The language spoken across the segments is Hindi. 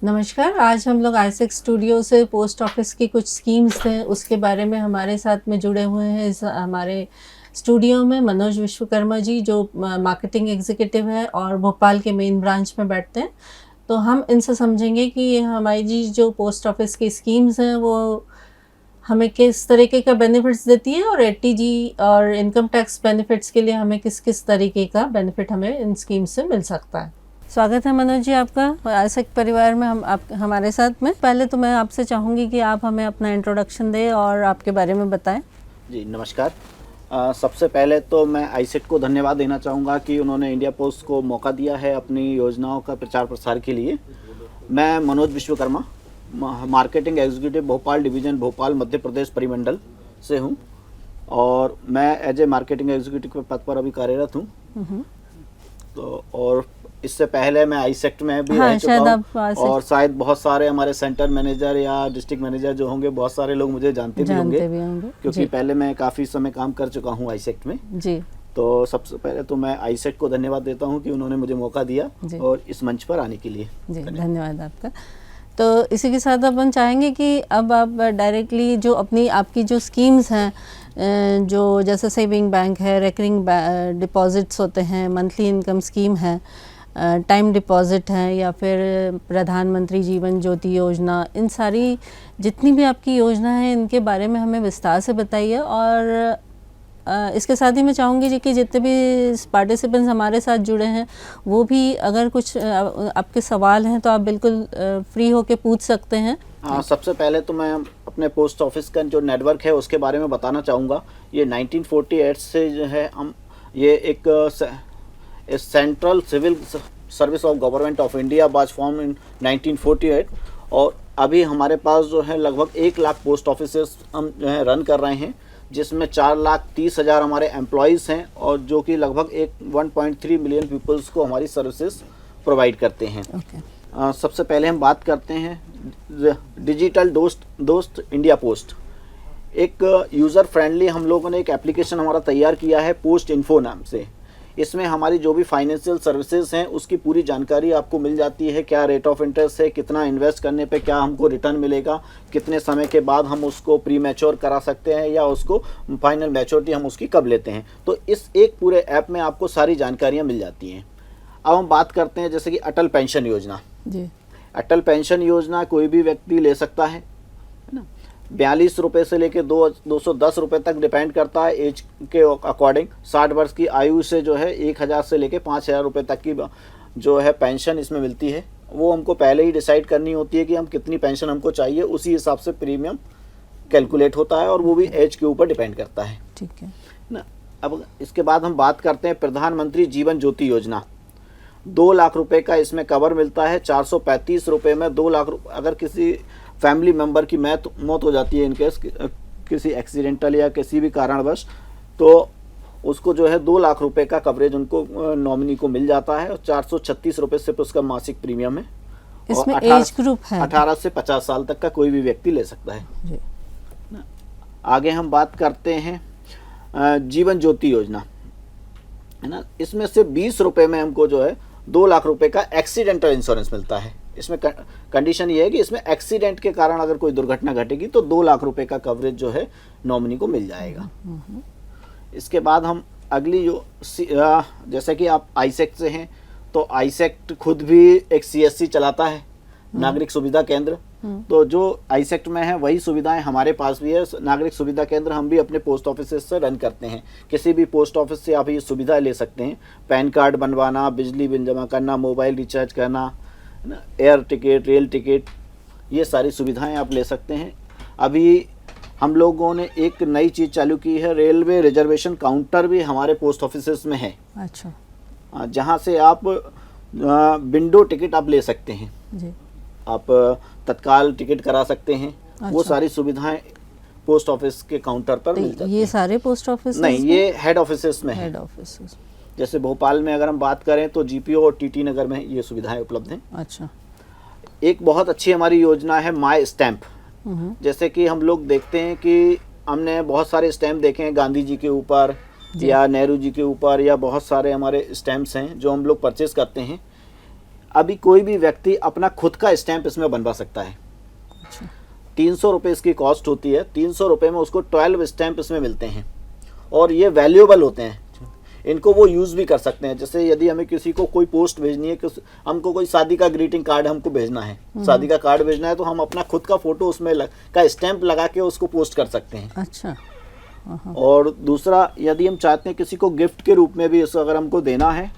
नमस्कार। आज हम लोग आईसेक्ट स्टूडियो से पोस्ट ऑफिस की कुछ स्कीम्स हैं उसके बारे में हमारे साथ में जुड़े हुए हैं इस हमारे स्टूडियो में मनोज विश्वकर्मा जी, जो मार्केटिंग एग्जीक्यूटिव है और भोपाल के मेन ब्रांच में बैठते हैं। तो हम इनसे समझेंगे कि ये हमारी जी जो पोस्ट ऑफिस की स्कीम्स हैं वो हमें किस तरीके का बेनिफिट्स देती है और एटीजी और इनकम टैक्स बेनिफिट्स के लिए हमें किस किस तरीके का बेनिफिट हमें इन स्कीम्स से मिल सकता है। स्वागत है मनोज जी आपका आईसेक्ट परिवार में। हम आप हमारे साथ में पहले तो मैं आपसे चाहूँगी कि आप हमें अपना इंट्रोडक्शन दें और आपके बारे में बताएं। जी नमस्कार। सबसे पहले तो मैं आईसेक्ट को धन्यवाद देना चाहूँगा कि उन्होंने इंडिया पोस्ट को मौका दिया है अपनी योजनाओं का प्रचार प्रसार के लिए। मैं Manoj Vishwakarma, marketing executive Bhopal division, Bhopal Madhya Pradesh परिमंडल से हूँ और मैं एज ए मार्केटिंग एग्जीक्यूटिव के पद पर अभी कार्यरत हूँ। तो और इससे पहले मैं आईसेक्ट में भी रह चुका हूँ और शायद बहुत सारे हमारे सेंटर मैनेजर या डिस्ट्रिक्ट मैनेजर जो होंगे, बहुत सारे लोग मुझे जानते भी होंगे क्योंकि पहले मैं काफ़ी समय काम कर चुका हूँ आईसेक्ट में जी। तो सबसे पहले तो मैं आईसेक्ट को धन्यवाद देता हूँ कि उन्होंने मुझे मौका दिया और इस मंच पर आने के लिए जी। धन्यवाद आपका। तो इसी के साथ अपन चाहेंगे कि अब आप डायरेक्टली जो आपकी जो स्कीम्स हैं, जो जैसे सेविंग बैंक है, रेकरिंग डिपॉजिट्स होते हैं, मंथली इनकम स्कीम है, टाइम डिपॉजिट है या फिर प्रधानमंत्री जीवन ज्योति योजना, इन सारी जितनी भी आपकी योजना है इनके बारे में हमें विस्तार से बताइए। और इसके साथ ही मैं चाहूँगी जी कि जितने भी पार्टिसिपेंट्स हमारे साथ जुड़े हैं वो भी अगर कुछ आपके सवाल हैं तो आप बिल्कुल फ्री होके पूछ सकते हैं। सबसे पहले तो मैं अपने पोस्ट ऑफिस का जो नेटवर्क है उसके बारे में बताना चाहूँगा। ये 1948 से जो है हम ये एक central civil service of government of India was form in 1948 और अभी हमारे पास जो है लगभग 1 लाख पोस्ट ऑफिसेस हम जो है रन कर रहे हैं, जिसमें 4,30,000 हमारे एम्प्लॉयज़ हैं और जो कि लगभग 1.3 मिलियन पीपल्स को हमारी सर्विसेज प्रोवाइड करते हैं। सबसे पहले हम बात करते हैं डिजिटल दोस्त इंडिया पोस्ट। एक यूज़र फ्रेंडली हम लोगों ने एक एप्लीकेशन हमारा तैयार किया है पोस्ट इन्फो नाम से। इसमें हमारी जो भी फाइनेंशियल सर्विसेज हैं उसकी पूरी जानकारी आपको मिल जाती है। क्या रेट ऑफ इंटरेस्ट है, कितना इन्वेस्ट करने पे क्या हमको रिटर्न मिलेगा, कितने समय के बाद हम उसको प्री मैच्योर करा सकते हैं या उसको फाइनल मैच्योरिटी हम उसकी कब लेते हैं। तो इस एक पूरे ऐप में आपको सारी जानकारियाँ मिल जाती हैं। अब हम बात करते हैं जैसे कि अटल पेंशन योजना जी। अटल पेंशन योजना कोई भी व्यक्ति ले सकता है ना। 42 रुपये से लेके 210 रुपये तक डिपेंड करता है एज के अकॉर्डिंग। 60 वर्ष की आयु से जो है 1,000 से लेके 5,000 रुपये तक की जो है पेंशन इसमें मिलती है। वो हमको पहले ही डिसाइड करनी होती है कि हम कितनी पेंशन हमको चाहिए, उसी हिसाब से प्रीमियम कैलकुलेट होता है और वो भी एज के ऊपर डिपेंड करता है, ठीक है ना। अब इसके बाद हम बात करते हैं प्रधानमंत्री जीवन ज्योति योजना। 2 लाख रुपए का इसमें कवर मिलता है। 435 रुपये में 2 लाख अगर किसी फैमिली मेम्बर की मौत हो जाती है इनकेस किसी एक्सीडेंटल या किसी भी कारणवश, तो उसको जो है 2 लाख रुपए का कवरेज उनको नॉमिनी को मिल जाता है और 436 रुपये से उसका मासिक प्रीमियम है। इसमें एज ग्रुप है 18 से 50 साल तक का कोई भी व्यक्ति ले सकता है जी। आगे हम बात करते हैं जीवन ज्योति योजना, है ना। इसमें से 20 रुपये में हमको जो है 2 लाख रुपए का एक्सीडेंटल इंश्योरेंस मिलता है। इसमें कंडीशन ये है कि इसमें एक्सीडेंट के कारण अगर कोई दुर्घटना घटेगी तो 2 लाख रुपए का कवरेज जो है नॉमिनी को मिल जाएगा। इसके बाद हम अगली जो जैसे कि आप आईसेक्ट से हैं तो आईसेक्ट खुद भी एक सीएससी चलाता है, नागरिक सुविधा केंद्र। तो जो आईसेक्ट में है वही सुविधाएं हमारे पास भी है। नागरिक सुविधा केंद्र हम भी अपने पोस्ट ऑफिस से रन करते हैं। किसी भी पोस्ट ऑफिस से आप ये सुविधा ले सकते हैं। पैन कार्ड बनवाना, बिजली बिल जमा करना, मोबाइल रिचार्ज करना, एयर टिकट, रेल टिकट, ये सारी सुविधाएं आप ले सकते हैं। अभी हम लोगों ने एक नई चीज़ चालू की है, रेलवे रिजर्वेशन काउंटर भी हमारे पोस्ट ऑफिस में है। अच्छा। जहाँ से आप विंडो टिकट आप ले सकते हैं जी। आप तत्काल टिकट करा सकते हैं। अच्छा। वो सारी सुविधाएं पोस्ट ऑफिस के काउंटर पर मिल जाती हैं। ये सारे पोस्ट ऑफिस नहीं, ये हेड ऑफिस में है। हेड ऑफिस जैसे भोपाल में अगर हम बात करें तो जीपीओ और टीटी नगर में ये सुविधाएं उपलब्ध हैं। अच्छा। एक बहुत अच्छी हमारी योजना है माई स्टैंप। जैसे कि हम लोग देखते हैं कि हमने बहुत सारे स्टैंप देखे हैं गांधी जी के ऊपर या नेहरू जी के ऊपर, या बहुत सारे हमारे स्टैंप्स हैं जो हम लोग परचेज करते हैं। अभी कोई भी व्यक्ति अपना खुद का स्टैंप इसमें बनवा सकता है। अच्छा 300 रुपये इसकी कॉस्ट होती है। 300 रुपये में उसको 12 स्टैंप इसमें मिलते हैं और ये वैल्यूएबल होते हैं। इनको वो यूज़ भी कर सकते हैं। जैसे यदि हमें किसी को कोई पोस्ट भेजनी है, हमको कोई शादी का ग्रीटिंग कार्ड हमको भेजना है, शादी का कार्ड भेजना है, तो हम अपना खुद का फोटो उसमें का स्टैंप लगा के उसको पोस्ट कर सकते हैं। अच्छा। और दूसरा, यदि हम चाहते हैं किसी को गिफ्ट के रूप में भी इसको अगर हमको देना है,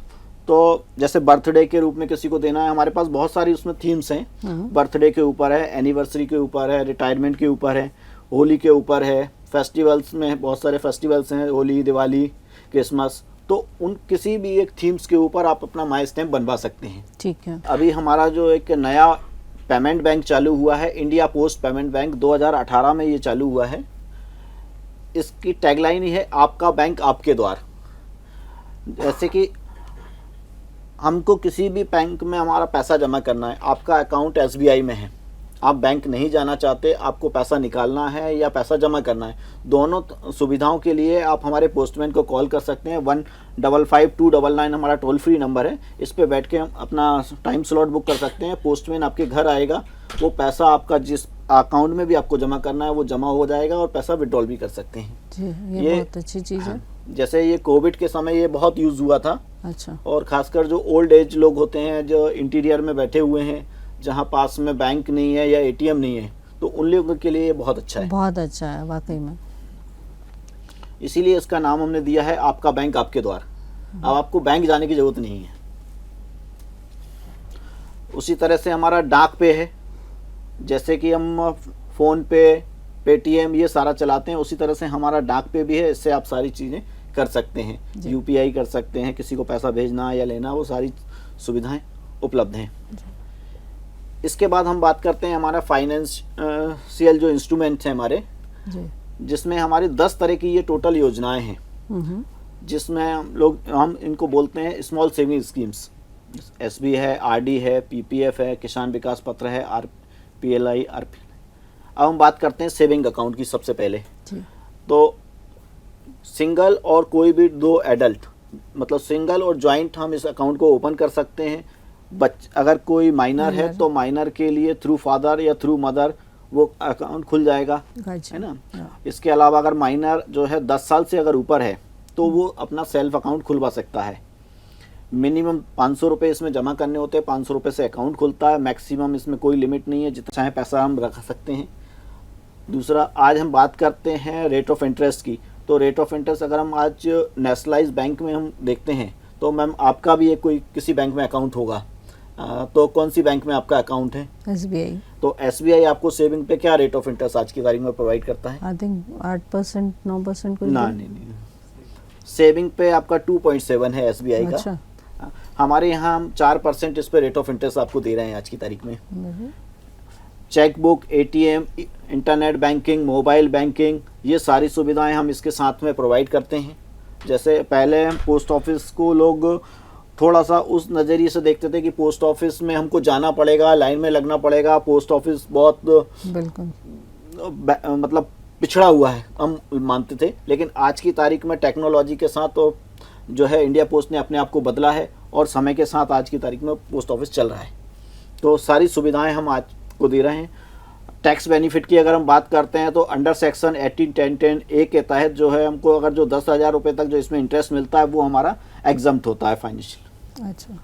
तो जैसे बर्थडे के रूप में किसी को देना है, हमारे पास बहुत सारी उसमें थीम्स हैं। बर्थडे के ऊपर है, एनिवर्सरी के ऊपर है, रिटायरमेंट के ऊपर है, होली के ऊपर है, फेस्टिवल्स में बहुत सारे फेस्टिवल्स हैं, होली, दिवाली, क्रिसमस। तो उन किसी भी एक थीम्स के ऊपर आप अपना माई स्टैम्प बनवा सकते हैं। ठीक है। अभी हमारा जो एक नया पेमेंट बैंक चालू हुआ है, इंडिया पोस्ट पेमेंट बैंक, 2018 में ये चालू हुआ है। इसकी टैगलाइन ही है, आपका बैंक आपके द्वार। जैसे कि हमको किसी भी बैंक में हमारा पैसा जमा करना है, आपका अकाउंट SBI में है, आप बैंक नहीं जाना चाहते, आपको पैसा निकालना है या पैसा जमा करना है, दोनों सुविधाओं के लिए आप हमारे पोस्टमैन को कॉल कर सकते हैं। 155-299 हमारा टोल फ्री नंबर है। इस पे बैठ के हम अपना टाइम स्लॉट बुक कर सकते हैं। पोस्टमैन आपके घर आएगा, वो पैसा आपका जिस अकाउंट में भी आपको जमा करना है वो जमा हो जाएगा और पैसा विड्रॉल भी कर सकते हैं जी। ये बहुत अच्छी चीज़ है। जैसे ये कोविड के समय ये बहुत यूज़ हुआ था। अच्छा। और ख़ासकर जो ओल्ड एज लोग होते हैं, जो इंटीरियर में बैठे हुए हैं, जहाँ पास में बैंक नहीं है या ATM नहीं है, तो उन लोगों के लिए ये बहुत अच्छा है। बहुत अच्छा है वाकई में। इसीलिए इसका नाम हमने दिया है, आपका बैंक आपके द्वार। अब आपको बैंक जाने की ज़रूरत नहीं है। उसी तरह से हमारा डाक पे है। जैसे कि हम फ़ोन पे, पेटीएम ये सारा चलाते हैं, उसी तरह से हमारा डाक पे भी है। इससे आप सारी चीज़ें कर सकते हैं। UPI कर सकते हैं, किसी को पैसा भेजना या लेना, वो सारी सुविधाएं उपलब्ध हैं। इसके बाद हम बात करते हैं हमारा फाइनेंशियल जो इंस्ट्रूमेंट हैं हमारे, जिसमें हमारी 10 तरह की ये टोटल योजनाएं हैं, जिसमें हम इनको बोलते हैं स्मॉल सेविंग स्कीम्स। SB है, RD है, PPF है, किसान विकास पत्र है, RPLI, RP। अब हम बात करते हैं सेविंग अकाउंट की। सबसे पहले तो सिंगल और कोई भी 2 एडल्ट, मतलब सिंगल और जॉइंट, हम इस अकाउंट को ओपन कर सकते हैं। अगर कोई माइनर है तो माइनर के लिए थ्रू फादर या थ्रू मदर वो अकाउंट खुल जाएगा, है ना। इसके अलावा अगर माइनर जो है 10 साल से अगर ऊपर है तो वो अपना सेल्फ अकाउंट खुलवा सकता है। मिनिमम 500 रुपये इसमें जमा करने होते हैं, 500 रुपये से अकाउंट खुलता है। मैक्सिमम इसमें कोई लिमिट नहीं है, जितना चाहे पैसा हम रख सकते हैं। दूसरा, आज हम बात करते हैं रेट ऑफ इंटरेस्ट की। तो रेट ऑफ इंटरेस्ट अगर हम आज नेशनलाइज बैंक में हम देखते हैं, तो मैम आपका भी एक कोई किसी बैंक में अकाउंट होगा, तो कौन सी बैंक में आपका अकाउंट है? SBI। तो SBI आपको सेविंग पे क्या रेट ऑफ इंटरेस्ट आज की तारीख में प्रोवाइड करता है? आई थिंक 8%, 9% कुछ। नहीं, सेविंग पे आपका 2.7 है SBI का। अच्छा। हमारे यहाँ हम 4% इस पे रेट ऑफ इंटरेस्ट आपको दे रहे हैं आज की तारीख में। Chequebook, ATM, internet banking, mobile banking, ये सारी सुविधाएं हम इसके साथ में प्रोवाइड करते हैं। जैसे पहले पोस्ट ऑफिस को लोग थोड़ा सा उस नज़रिए से देखते थे कि पोस्ट ऑफिस में हमको जाना पड़ेगा, लाइन में लगना पड़ेगा, पोस्ट ऑफिस बहुत बिल्कुल मतलब पिछड़ा हुआ है, हम मानते थे। लेकिन आज की तारीख में टेक्नोलॉजी के साथ तो जो है इंडिया पोस्ट ने अपने आप को बदला है और समय के साथ आज की तारीख में पोस्ट ऑफिस चल रहा है। तो सारी सुविधाएं हम आज को दे रहे हैं। टैक्स बेनिफिट की अगर हम बात करते हैं तो अंडर सेक्शन 1810A के तहत जो है हमको अगर जो 10,000 रुपये तक जो इसमें इंटरेस्ट मिलता है वो हमारा एग्जम्प्ट होता है फाइनेंशियल। अच्छा।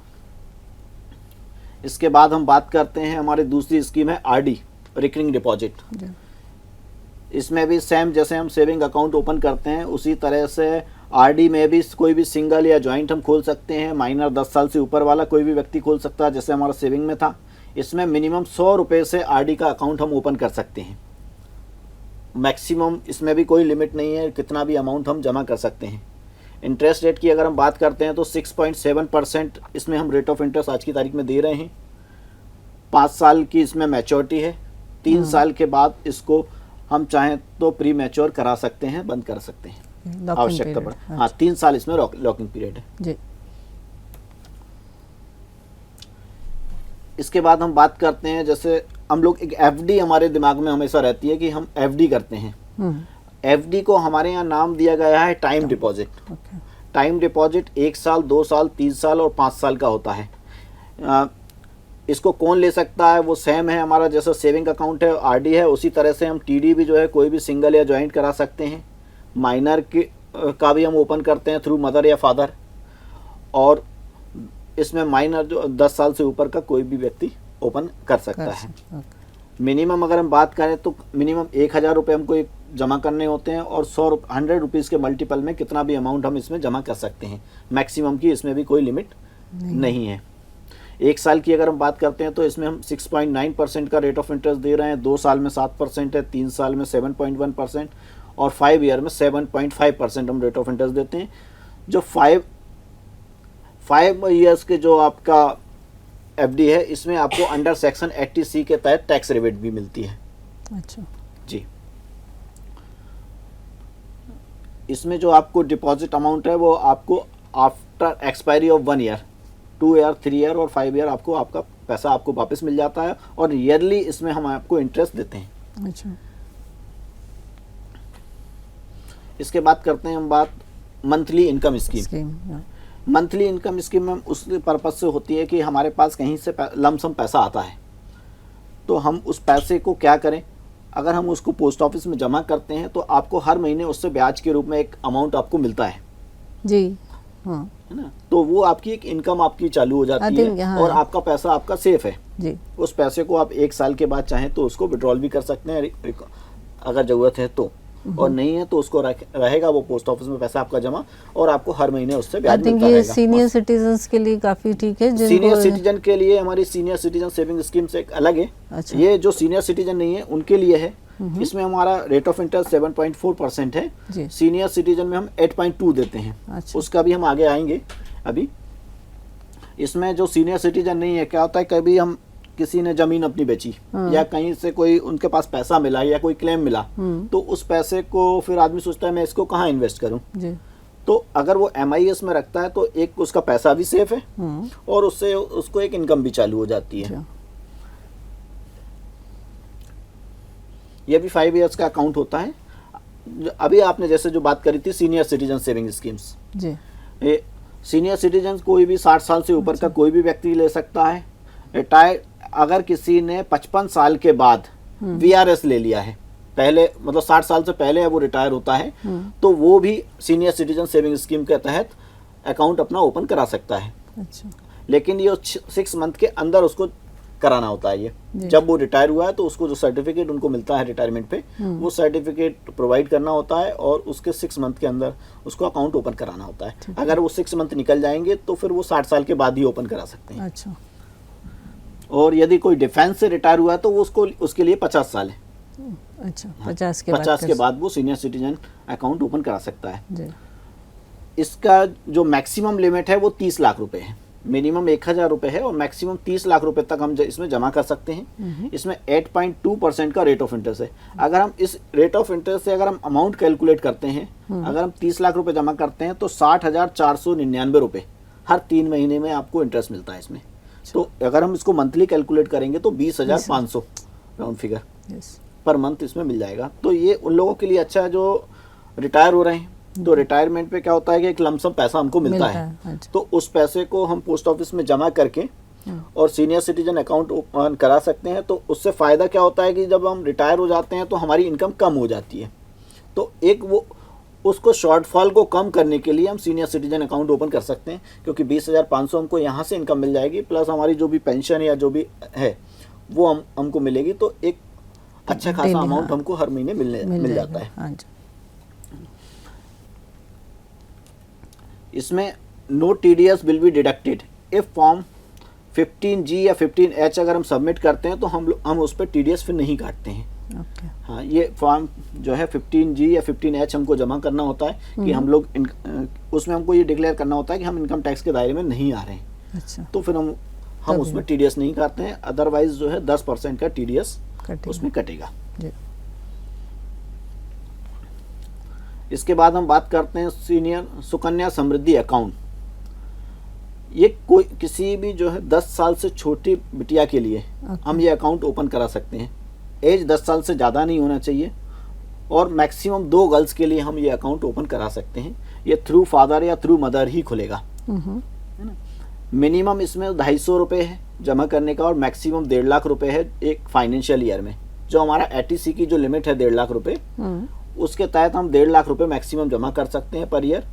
इसके बाद हम बात करते हैं हमारी दूसरी स्कीम है RD, रिकरिंग डिपॉजिट। इसमें भी सेम जैसे हम सेविंग अकाउंट ओपन करते हैं उसी तरह से RD में भी कोई भी सिंगल या जॉइंट हम खोल सकते हैं। माइनर 10 साल से ऊपर वाला कोई भी व्यक्ति खोल सकता है, जैसे हमारा सेविंग में था। इसमें मिनिमम 100 रुपये से RD का अकाउंट हम ओपन कर सकते हैं। मैक्सिमम इसमें भी कोई लिमिट नहीं है, कितना भी अमाउंट हम जमा कर सकते हैं। इंटरेस्ट रेट की अगर हम बात करते हैं तो 6.7% इसमें हम रेट ऑफ इंटरेस्ट आज की तारीख में दे रहे हैं। 5 साल की इसमें मैच्योरिटी है। 3 साल के बाद इसको हम चाहें तो प्री मैच्योर करा सकते हैं, बंद कर सकते हैं आवश्यकता पड़े। हाँ, 3 साल इसमें लॉकिंग पीरियड है जी। इसके बाद हम बात करते हैं, जैसे हम लोग एक FD हमारे दिमाग में हमेशा रहती है कि हम FD करते हैं। FD को हमारे यहाँ नाम दिया गया है टाइम डिपॉजिट। टाइम डिपॉजिट 1 साल, 2 साल, 3 साल और 5 साल का होता है। इसको कौन ले सकता है, वो सेम है हमारा जैसा सेविंग अकाउंट है, आरडी है, उसी तरह से हम टीडी भी जो है कोई भी सिंगल या जॉइंट करा सकते हैं। माइनर का भी हम ओपन करते हैं थ्रू मदर या फादर, और इसमें माइनर जो 10 साल से ऊपर का कोई भी व्यक्ति ओपन कर सकता है। मिनिमम अगर हम बात करें तो मिनिमम 1000 रुपये हमको एक जमा करने होते हैं, और 100 रुपीज़ के मल्टीपल में कितना भी अमाउंट हम इसमें जमा कर सकते हैं। मैक्सिमम की इसमें भी कोई लिमिट नहीं है। 1 साल की अगर हम बात करते हैं तो इसमें हम 6.9% का रेट ऑफ इंटरेस्ट दे रहे हैं, 2 साल में 7% है, 3 साल में 7.1% और 5 ईयर में 7.5% हम रेट ऑफ इंटरेस्ट देते हैं। जो 5 ईयर्स के जो आपका एफडी है, इसमें आपको अंडर सेक्शन 80C के तहत टैक्स रिबेट भी मिलती है। अच्छा जी, इसमें जो आपको डिपॉजिट अमाउंट है वो आपको after expiry of 1 year, 2 year, 3 year और 5 ईयर आपको आपका पैसा आपको वापस मिल जाता है, और ईयरली इसमें हम आपको इंटरेस्ट देते हैं। अच्छा, इसके बाद करते हैं हम बात monthly income scheme. Monthly income scheme में उस पर्पज से होती है कि हमारे पास कहीं से लमसम पैसा आता है, तो हम उस पैसे को क्या करें। अगर हम उसको पोस्ट ऑफिस में जमा करते हैं तो आपको हर महीने उससे ब्याज के रूप में एक अमाउंट आपको मिलता है जी, हाँ, है ना। तो वो आपकी एक इनकम आपकी चालू हो जाती है, हाँ, और आपका पैसा आपका सेफ है जी। उस पैसे को आप 1 साल के बाद चाहें तो उसको विड्रॉल भी कर सकते हैं अगर ज़रूरत है तो, और नहीं है तो उसको रहेगा वो पोस्ट ऑफिस में पैसा आपका जमा, और आपको हर महीने उससे ब्याज मिलता रहेगा। ये सीनियर सिटीजन्स के लिए काफ़ी ठीक है। सीनियर सिटीजन के लिए हमारी सीनियर सिटीजन सेविंग स्कीम से एक अलग है। अच्छा। ये जो सीनियर सिटीजन नहीं है उनके लिए है। इसमें हमारा रेट ऑफ इंटरेस्ट 7.4% है। सीनियर सिटीजन में हम 8.2 देते हैं। अच्छा। उसका भी हम आगे आएंगे। अभी इसमें जो सीनियर सिटीजन नहीं है, क्या होता है कभी हम किसी ने जमीन अपनी बेची या कहीं से कोई उनके पास पैसा मिला या कोई क्लेम मिला, तो उस पैसे को फिर आदमी सोचता है मैं इसको कहाँ इन्वेस्ट करूं। तो अगर वो MIS में रखता है तो एक उसका पैसा भी सेफ है, और उससे उसको एक इनकम भी चालू हो जाती है। ये भी 5 इयर्स का अकाउंट होता है। अभी आपने जैसे जो बात करी थी सीनियर सिटीजन सेविंग स्कीम्स, ये सीनियर सिटीजन कोई भी 60 साल से ऊपर का कोई भी व्यक्ति ले सकता है। रिटायर अगर किसी ने 55 साल के बाद VRS ले लिया है, पहले मतलब 60 साल से पहले वो रिटायर होता है, तो वो भी सीनियर सिटीजन सेविंग स्कीम के तहत अकाउंट अपना ओपन करा सकता है। अच्छा। लेकिन ये 6 मंथ के अंदर उसको कराना होता है। ये जब वो रिटायर हुआ है तो उसको जो सर्टिफिकेट उनको मिलता है रिटायरमेंट पे, वो सर्टिफिकेट प्रोवाइड करना होता है, और उसके 6 मंथ के अंदर उसको अकाउंट ओपन कराना होता है। अगर वो 6 मंथ निकल जाएंगे तो फिर वो 60 साल के बाद ही ओपन करा सकते हैं। अच्छा। और यदि कोई डिफेंस से रिटायर हुआ है तो वो उसके लिए 50 साल है। अच्छा, 50 के बाद वो सीनियर सिटीजन अकाउंट ओपन करा सकता है। जी। इसका जो मैक्सिमम लिमिट है वो 30 लाख रुपए है। मिनिमम 1000 रुपये है और मैक्सिमम 30 लाख रुपए तक हम इसमें जमा कर सकते हैं। इसमें 8.2% का रेट ऑफ इंटरेस्ट है। अगर हम इस रेट ऑफ इंटरेस्ट से अगर हम अमाउंट कैलकुलेट करते हैं, अगर हम 30 लाख रुपए जमा करते हैं तो 60,499 रुपये हर 3 महीने में आपको इंटरेस्ट मिलता है इसमें। तो अगर हम इसको मंथली कैलकुलेट करेंगे तो 20,500 राउंड फिगर पर मंथ इसमें मिल जाएगा। तो ये उन लोगों के लिए अच्छा है जो रिटायर हो रहे हैं। तो रिटायरमेंट पे क्या होता है कि एक लमसम पैसा हमको मिलता है। तो उस पैसे को हम पोस्ट ऑफिस में जमा करके और सीनियर सिटीजन अकाउंट ओपन करा सकते हैं। तो उससे फ़ायदा क्या होता है कि जब हम रिटायर हो जाते हैं तो हमारी इनकम कम हो जाती है। तो एक वो उसको शॉर्टफॉल को कम करने के लिए हम सीनियर सिटीजन अकाउंट ओपन कर सकते हैं, क्योंकि 20,500 हमको यहाँ से इनकम मिल जाएगी, प्लस हमारी जो भी पेंशन या जो भी है वो हमको मिलेगी। तो एक अच्छा खासा अमाउंट हमको हर महीने मिल जाता है। इसमें no TDS will be deducted if form 15G या 15H अगर हम सबमिट करते हैं तो हम उस पर TDS फिर नहीं काटते हैं। हाँ, ये फॉर्म जो है 15G या 15H हमको जमा करना होता है कि हम लोग उसमें हमको ये डिक्लेयर करना होता है कि हम इनकम टैक्स के दायरे में नहीं आ रहे हैं। अच्छा। तो फिर हम उसमें TDS नहीं काटते हैं। अदरवाइज जो है 10% का TDS उसमें कटेगा। इसके बाद हम बात करते हैं सीनियर सुकन्या समृद्धि अकाउंट। ये कोई किसी भी जो है 10 साल से छोटी बिटिया के लिए हम ये अकाउंट ओपन करा सकते हैं। एज 10 साल से ज़्यादा नहीं होना चाहिए, और मैक्सिमम 2 गर्ल्स के लिए हम ये अकाउंट ओपन करा सकते हैं। ये थ्रू फादर या थ्रू मदर ही खुलेगा, है ना। मिनिमम इसमें 250 रुपये है जमा करने का और मैक्सिमम 1.5 लाख रुपए है एक फाइनेंशियल ईयर में। जो हमारा एटीसी की जो लिमिट है 1.5 लाख रुपए, उसके तहत हम 1.5 लाख रुपए मैक्सिमम जमा कर सकते हैं पर ईयर,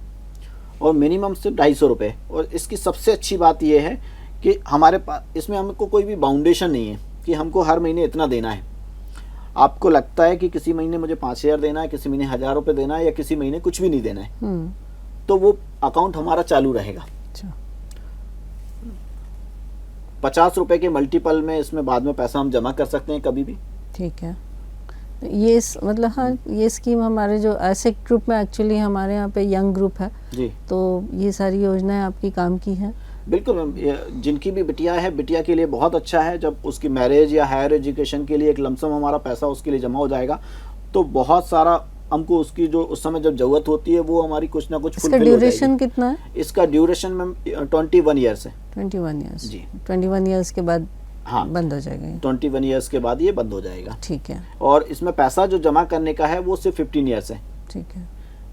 और मिनिमम सिर्फ 250 रुपये। और इसकी सबसे अच्छी बात यह है कि हमारे पास इसमें हमको कोई भी बाउंडेशन नहीं है कि हमको हर महीने इतना देना है। आपको लगता है कि किसी महीने मुझे 5,000 देना है, किसी महीने 1,000 रुपये देना है, या किसी महीने कुछ भी नहीं देना है, तो वो अकाउंट हमारा चालू रहेगा। 50 रुपए के मल्टीपल में इसमें बाद में पैसा हम जमा कर सकते हैं कभी भी। ठीक है, तो ये मतलब हाँ, ये स्कीम हमारे जो ऐसे ग्रुप में एक्चुअली हमारे यहाँ पे यंग ग्रुप है जी, तो ये सारी योजनाएं आपकी काम की हैं। बिल्कुल मैम, जिनकी भी बिटिया है, बिटिया के लिए बहुत अच्छा है। जब उसकी मैरिज या हायर एजुकेशन के लिए एक लमसम हमारा पैसा उसके लिए जमा हो जाएगा, तो बहुत सारा हमको उसकी जो उस समय जब जरूरत होती है वो हमारी कुछ ना कुछ इसका ड्यूरेशन कितना है? इसका ड्यूरेशन मैम 21 ईयर्स है। 21 ईयर्स जी, 21 ईयर्स के बाद हाँ बंद हो जाएगा ये। 21 ईयर्स के बाद ये बंद हो जाएगा। ठीक है, और इसमें पैसा जो जमा करने का है वो सिर्फ 15 ईयर्स है। ठीक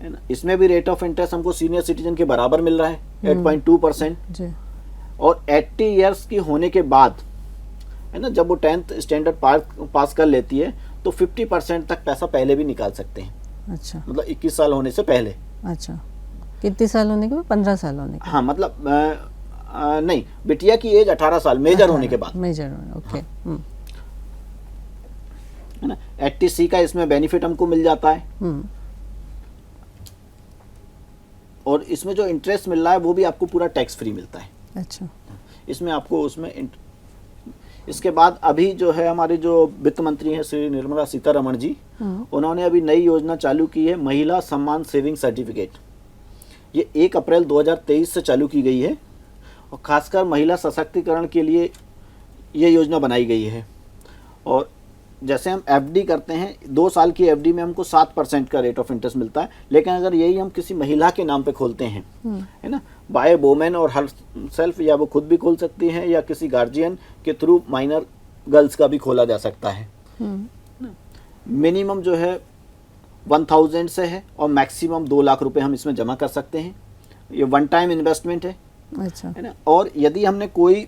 है ना। इसमें भी रेट ऑफ इंटरेस्ट हमको सीनियर सिटीजन के बराबर मिल रहा है 8.2%। जी। और 80 ईयर्स की होने के बाद है ना, जब वो 10th स्टैंडर्ड पास कर लेती है तो 50% तक पैसा पहले भी निकाल सकते हैं। अच्छा, मतलब 21 साल होने से पहले। अच्छा, कितने साल होने के बाद? 15 साल होने के हाँ, मतलब नहीं, बिटिया की एज 18 साल मेजर होने के बाद। मेजर होने, ओके। है ना। 80C का इसमें बेनिफिट हमको मिल जाता है। और इसमें जो इंटरेस्ट मिल रहा है वो भी आपको पूरा टैक्स फ्री मिलता है। अच्छा, इसमें आपको उसमें इसके बाद अभी जो है हमारे जो वित्त मंत्री हैं श्री निर्मला सीतारमण जी, उन्होंने अभी नई योजना चालू की है, महिला सम्मान सेविंग सर्टिफिकेट। ये 1 अप्रैल 2023 से चालू की गई है और खासकर महिला सशक्तिकरण के लिए ये योजना बनाई गई है। और जैसे हम एफडी करते हैं, 2 साल की एफडी में हमको 7% का रेट ऑफ इंटरेस्ट मिलता है, लेकिन अगर यही हम किसी महिला के नाम पे खोलते हैं, है ना, बाय वोमेन और हर सेल्फ, या वो खुद भी खोल सकती हैं या किसी गार्जियन के थ्रू माइनर गर्ल्स का भी खोला जा सकता है। मिनिमम जो है 1000 से है और मैक्सिमम 2 लाख रुपए हम इसमें जमा कर सकते हैं। ये वन टाइम इन्वेस्टमेंट है। अच्छा, है ना। और यदि हमने कोई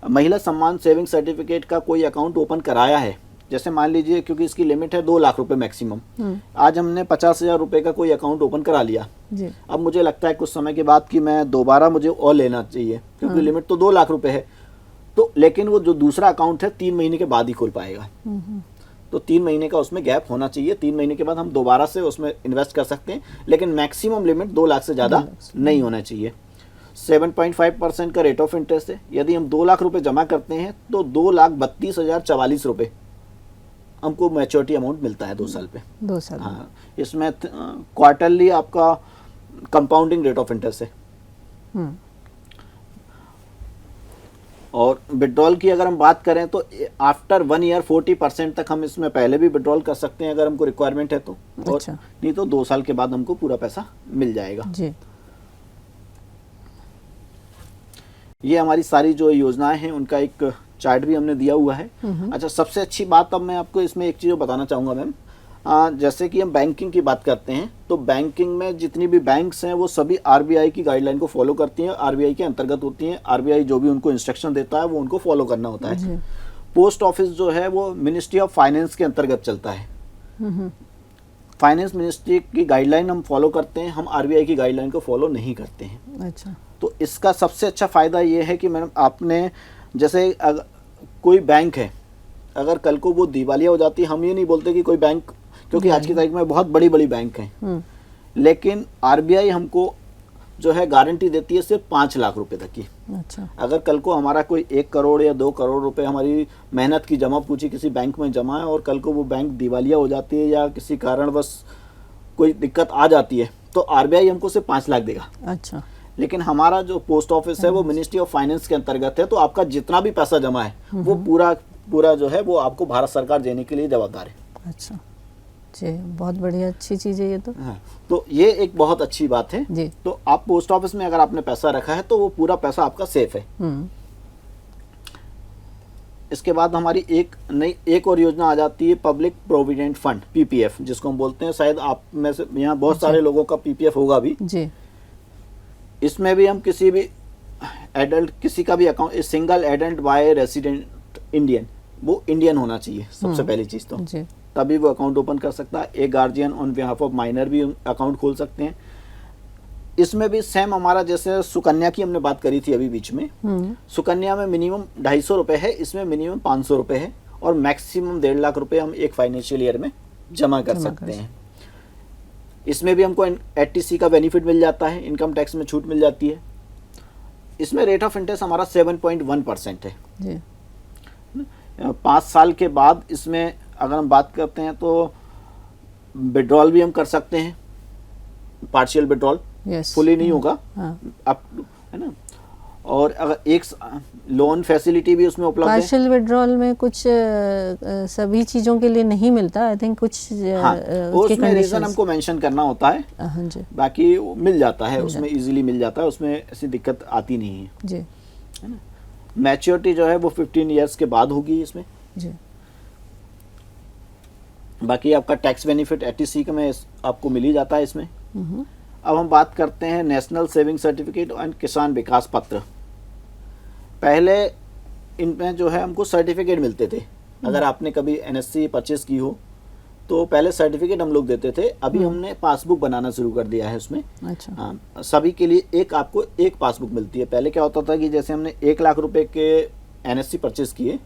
महिला सम्मान सेविंग सर्टिफिकेट का कोई अकाउंट ओपन कराया है, जैसे मान लीजिए, क्योंकि इसकी लिमिट है 2 लाख रुपए मैक्सिमम, आज हमने 50,000 रुपए का कोई अकाउंट ओपन करा लिया जी। अब मुझे लगता है कुछ समय के बाद कि मैं दोबारा मुझे और लेना चाहिए, क्योंकि लिमिट तो 2 लाख रुपए है, तो लेकिन वो जो दूसरा अकाउंट है 3 महीने के बाद ही खुल पाएगा। तो 3 महीने का उसमें गैप होना चाहिए। 3 महीने के बाद हम दोबारा से उसमें इन्वेस्ट कर सकते हैं, लेकिन मैक्सिमम लिमिट 2 लाख से ज़्यादा नहीं होना चाहिए। 7.5% का रेट ऑफ इंटरेस्ट है। यदि हम 2 लाख रुपए जमा करते हैं तो 2,32,044 रुपए हमको मैच्योरिटी अमाउंट मिलता है 2 साल पे। 2 साल। हाँ, इसमें क्वार्टरली आपका कंपाउंडिंग रेट ऑफ इंटरेस्ट है। और विड्रॉल की अगर हम बात करें तो आफ्टर 1 ईयर 40% तक हम इसमें पहले भी विड्रॉल कर सकते हैं अगर हमको रिक्वायरमेंट है तो। और अच्छा। नहीं तो 2 साल के बाद हमको पूरा पैसा मिल जाएगा जी। ये हमारी सारी जो योजनाएं हैं उनका एक चार्ट भी हमने दिया हुआ है। अच्छा, सबसे अच्छी बात अब मैं आपको इसमें एक चीज़ बताना चाहूँगा मैम, जैसे कि हम बैंकिंग की बात करते हैं तो बैंकिंग में जितनी भी बैंक्स हैं वो सभी आरबीआई की गाइडलाइन को फॉलो करती हैं, आरबीआई के अंतर्गत होती हैं। आरबीआई जो भी उनको इंस्ट्रक्शन देता है वो उनको फॉलो करना होता है। पोस्ट ऑफिस जो है वो मिनिस्ट्री ऑफ फाइनेंस के अंतर्गत चलता है। फाइनेंस मिनिस्ट्री की गाइडलाइन हम फॉलो करते हैं, हम आरबीआई की गाइडलाइन को फॉलो नहीं करते हैं। अच्छा। तो इसका सबसे अच्छा फ़ायदा ये है कि मैडम आपने जैसे कोई बैंक है, अगर कल को वो दिवालिया हो जाती है, हम ये नहीं बोलते कि कोई बैंक, क्योंकि आज की तारीख में बहुत बड़ी बड़ी बैंक हैं, लेकिन आरबीआई हमको जो है गारंटी देती है सिर्फ 5 लाख रुपए तक की। अच्छा। अगर कल को हमारा कोई 1 करोड़ या 2 करोड़ रुपए हमारी मेहनत की जमा पूंजी किसी बैंक में जमा है और कल को वो बैंक दिवालिया हो जाती है या किसी कारणवश कोई दिक्कत आ जाती है तो आरबीआई हमको सिर्फ 5 लाख देगा। अच्छा। लेकिन हमारा जो पोस्ट ऑफिस है वो मिनिस्ट्री ऑफ फाइनेंस के अंतर्गत है, तो आपका जितना भी पैसा जमा है वो पूरा जो है वो आपको भारत सरकार देने के लिए जवाबदार है। अच्छा जी, बहुत बढ़िया, अच्छी चीज़ है ये तो। हाँ, तो ये एक बहुत अच्छी बात है जी। तो आप पोस्ट ऑफिस में अगर आपने पैसा रखा है तो वो पूरा पैसा आपका सेफ है। इसके बाद हमारी एक और योजना आ जाती है, पब्लिक प्रोविडेंट फंड, पीपीएफ जिसको हम बोलते हैं। शायद आप में से यहाँ बहुत सारे लोगों का पीपीएफ होगा भी जी। इसमें भी हम किसी भी एडल्ट किसी का भी account, single adult by resident Indian, वो इंडियन होना चाहिए सबसे पहली चीज़ तो, जी तभी वो अकाउंट ओपन कर सकता है। एक guardian on behalf of minor भी अकाउंट खोल सकते हैं। इसमें भी सेम हमारा जैसे सुकन्या की हमने बात करी थी अभी बीच में, सुकन्या में मिनिमम 250 रुपये है, इसमें मिनिमम 500 रुपये है और मैक्सिमम 1.5 लाख रुपए हम एक फाइनेंशियल ईयर में जमा कर सकते हैं। इसमें भी हमको एटीसी का बेनिफिट मिल जाता है, इनकम टैक्स में छूट मिल जाती है। इसमें रेट ऑफ इंटरेस्ट हमारा 7.1% है जी। 5 साल के बाद इसमें अगर हम बात करते हैं तो विड्रॉल भी हम कर सकते हैं, पार्शियल विड्रॉल, फुली नहीं होगा आप, है ना। और अगर एक लोन फैसिलिटी भी उसमें उपलब्ध है। पार्शियल विड्रॉल में कुछ सभी चीज़ों के लिए नहीं मिलता, आई थिंक कुछ हाँ, उसमें रीज़न हमको मेंशन करना होता है। हाँ जी। बाकी मिल जाता है उसमें, इजीली मिल जाता है, उसमें ऐसी दिक्कत आती नहीं है जी, है ना। मैच्योरिटी जो है वो 15 इयर्स के बाद होगी इसमें जी। बाकी आपका टैक्स बेनिफिट एटीसी का में आपको मिल ही जाता है इसमें। अब हम बात करते हैं नेशनल सेविंग सर्टिफिकेट एंड किसान विकास पत्र। पहले इनमें जो है हमको सर्टिफिकेट मिलते थे, अगर आपने कभी एनएससी परचेस की हो तो पहले सर्टिफिकेट हम लोग देते थे, अभी हमने पासबुक बनाना शुरू कर दिया है उसमें। अच्छा। हाँ, सभी के लिए आपको एक पासबुक मिलती है। पहले क्या होता था कि जैसे हमने 1 लाख रुपए के एनएससी परचेस किए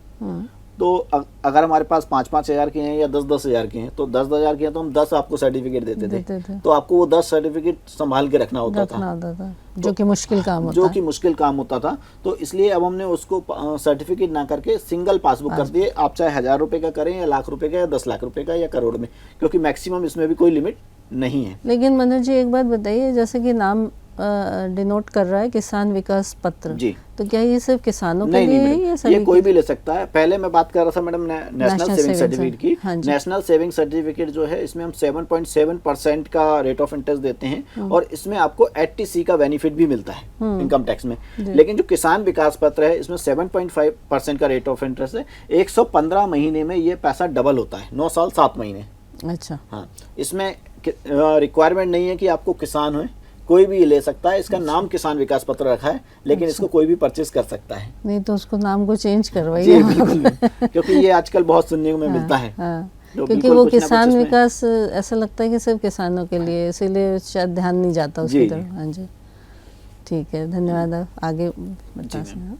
तो अगर हमारे पास 5-5 हज़ार के हैं या 10-10 हज़ार के हैं तो 10-10 हज़ार के हैं तो हम 10 आपको सर्टिफिकेट देते थे। तो आपको वो 10 सर्टिफिकेट संभाल के रखना होता था, जो कि मुश्किल काम होता, जो कि मुश्किल काम होता था। तो इसलिए अब हमने उसको सर्टिफिकेट ना करके सिंगल पासबुक कर दिए। आप चाहे 1000 रुपए का करें या लाख रुपए का या 10 लाख रुपए का या करोड़ में, क्योंकि मैक्सिमम इसमें भी कोई लिमिट नहीं है। लेकिन मनोज जी एक बात बताइए, जैसे कि नाम डिनोट कर रहा है किसान विकास पत्र जी, तो क्या ये सिर्फ किसानों के लिए है या सभी? ये कोई भी ले सकता है। पहले मैं बात कर रहा था मैडम नेशनल सेविंग सर्टिफिकेट की। हाँ, नेशनल सेविंग सर्टिफिकेट जो है इसमें हम 7.7% का रेट ऑफ इंटरेस्ट देते हैं और इसमें आपको 80C का बेनिफिट भी मिलता है इनकम टैक्स में। लेकिन जो किसान विकास पत्र है इसमें 7.5% का रेट ऑफ इंटरेस्ट है। 115 महीने में ये पैसा डबल होता है, 9 साल 7 महीने। अच्छा। हाँ, इसमें रिक्वायरमेंट नहीं है कि आपको किसान हो, कोई भी ले सकता है। इसका नाम किसान विकास पत्र रखा है, लेकिन इसको कोई भी परचेज कर सकता है। नहीं तो उसको नाम को चेंज करवाइए। क्योंकि ये आजकल बहुत सुनने में मिलता है। क्योंकि वो किसान विकास ऐसा लगता है कि सिर्फ किसानों के लिए, इसीलिए शायद ध्यान नहीं जाता उसकी तरफ। हाँ जी, ठीक है, धन्यवाद। आप आगे बता सकते हैं।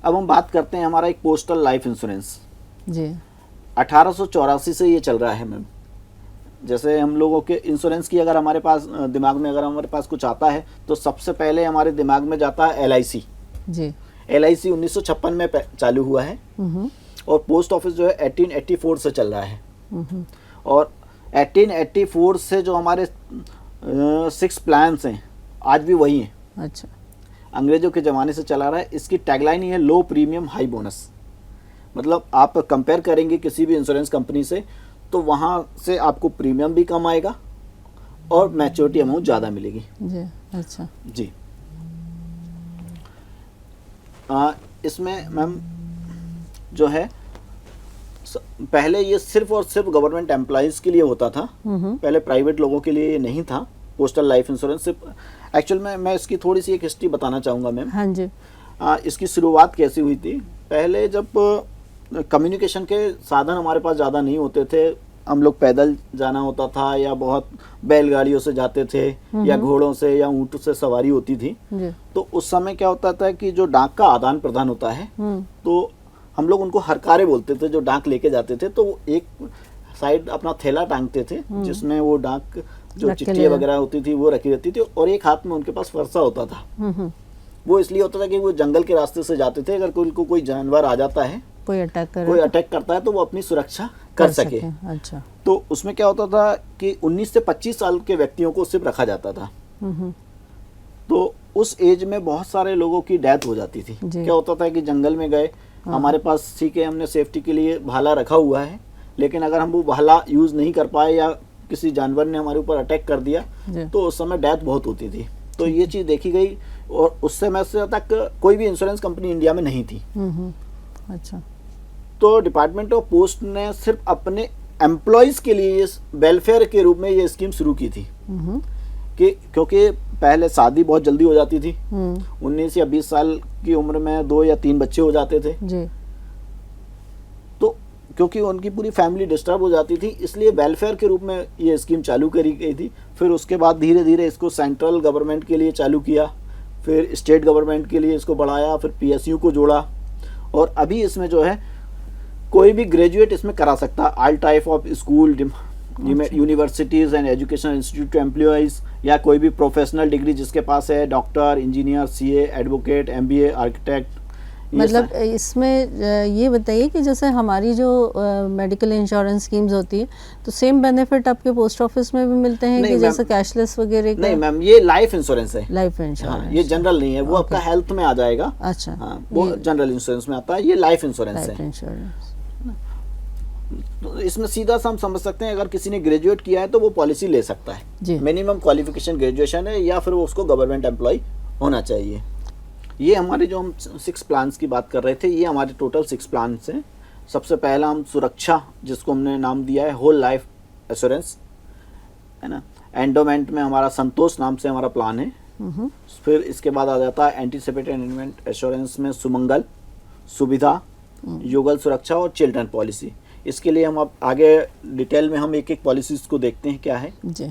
अब हम बात करते हैं हमारा एक पोस्टल लाइफ इंश्योरेंस जी। 1884 से ये चल रहा है मैम। जैसे हम लोगों के इंश्योरेंस की अगर हमारे पास दिमाग में अगर हमारे पास कुछ आता है तो सबसे पहले हमारे दिमाग में जाता है LIC जी। LIC 1956 में चालू हुआ है और पोस्ट ऑफिस जो है 1884 से चल रहा है। और 1884 से जो हमारे 6 प्लान्स हैं आज भी वही हैं। अच्छा। अंग्रेजों के ज़माने से चला रहा है। इसकी टैगलाइन ही है लो प्रीमियम हाई बोनस। मतलब आप कंपेयर करेंगे किसी भी इंश्योरेंस कंपनी से तो वहाँ से आपको प्रीमियम भी कम आएगा और मैच्योरिटी अमाउंट ज़्यादा मिलेगी जी। अच्छा जी। इसमें मैम जो है पहले ये सिर्फ और सिर्फ गवर्नमेंट एम्प्लॉइज के लिए होता था। पहले प्राइवेट लोगों के लिए ये नहीं था पोस्टल लाइफ इंश्योरेंस। एक्चुअल में मैं इसकी थोड़ी सी एक हिस्ट्री बताना चाहूँगा मैम। हाँ जी। इसकी शुरुआत कैसे हुई थी? पहले जब कम्युनिकेशन के साधन हमारे पास ज़्यादा नहीं होते थे, हम लोग पैदल जाना होता था या बहुत बैलगाड़ियों से जाते थे या घोड़ों से या ऊँटों से सवारी होती थी। तो उस समय क्या होता था कि जो डाक का आदान प्रदान होता है तो हम लोग उनको हरकारे बोलते थे। जो डाक लेके जाते थे तो एक साइड अपना थैला टांगते थे जिसमें वो डाक जो चिट्ठी वगैरह होती थी वो रखी रहती थी और एक हाथ में उनके पास फरसा होता था। वो इसलिए होता था कि वो जंगल के रास्ते से जाते थे, अगर कोई जानवर आ जाता है, कोई अटैक करता है तो वो अपनी सुरक्षा कर सके। अच्छा। तो उसमें क्या होता था कि 19 से 25 साल के व्यक्तियों को सिर्फ रखा जाता था। तो उस एज में बहुत सारे लोगों की डेथ हो जाती थी। क्या होता था कि जंगल में गए, हमारे पास ठीक है हमने सेफ्टी के लिए भाला रखा हुआ है, लेकिन अगर हम वो भाला यूज नहीं कर पाए या किसी जानवर ने हमारे ऊपर अटैक कर दिया तो उस समय डेथ बहुत होती थी। तो ये चीज़ देखी गई और उस समय से तक कोई भी इंश्योरेंस कंपनी इंडिया में नहीं थी। अच्छा। तो डिपार्टमेंट ऑफ पोस्ट ने सिर्फ अपने एम्प्लॉयज़ के लिए वेलफेयर के रूप में ये स्कीम शुरू की थी कि क्योंकि पहले शादी बहुत जल्दी हो जाती थी, 19 या 20 साल की उम्र में 2 या 3 बच्चे हो जाते थे जी। तो क्योंकि उनकी पूरी फैमिली डिस्टर्ब हो जाती थी, इसलिए वेलफेयर के रूप में ये स्कीम चालू करी गई थी। फिर उसके बाद धीरे धीरे इसको सेंट्रल गवर्नमेंट के लिए चालू किया, फिर स्टेट गवर्नमेंट के लिए इसको बढ़ाया, फिर पीएसयू को जोड़ा, और अभी इसमें जो है कोई भी ग्रेजुएट इसमें करा सकता है। All type of school, universities and education institute employees, या कोई भी प्रोफेशनल डिग्री जिसके पास है, doctor, engineer, CA, advocate, MBA, architect. मतलब इसमें ये बताइए कि जैसे हमारी जो मेडिकल इंश्योरेंस स्कीम्स होती है तो सेम बेनिफिट आपके पोस्ट ऑफिस में भी मिलते हैं कि जैसे कैशलेस वगैरह का? नहीं मैम, ये लाइफ इंश्योरेंस है। लाइफ इंश्योरेंस, ये जनरल नहीं है, वो आपका हेल्थ में आ जाएगा। अच्छा, हाँ, वो जनरल इंश्योरेंस में आता है, ये लाइफ इंश्योरेंस है। लाइफ इंश्योरेंस, तो इसमें सीधा सा हम समझ सकते हैं, अगर किसी ने ग्रेजुएट किया है तो वो पॉलिसी ले सकता है। मिनिमम क्वालिफिकेशन ग्रेजुएशन है, या फिर वो उसको गवर्नमेंट एम्प्लॉय होना चाहिए। ये हमारे जो हम 6 प्लान्स की बात कर रहे थे, ये हमारे टोटल 6 प्लान्स हैं। सबसे पहला हम सुरक्षा, जिसको हमने नाम दिया है होल लाइफ एश्योरेंस, है ना। एंडोमेंट में हमारा संतोष नाम से हमारा प्लान है। फिर इसके बाद आ जाता है एंटीसिपेटेड एंडोमेंट एश्योरेंस में सुमंगल, सुविधा, युगल सुरक्षा और चिल्ड्रन पॉलिसी। इसके लिए हम अब आगे डिटेल में हम एक एक पॉलिसीज को देखते हैं क्या है जी।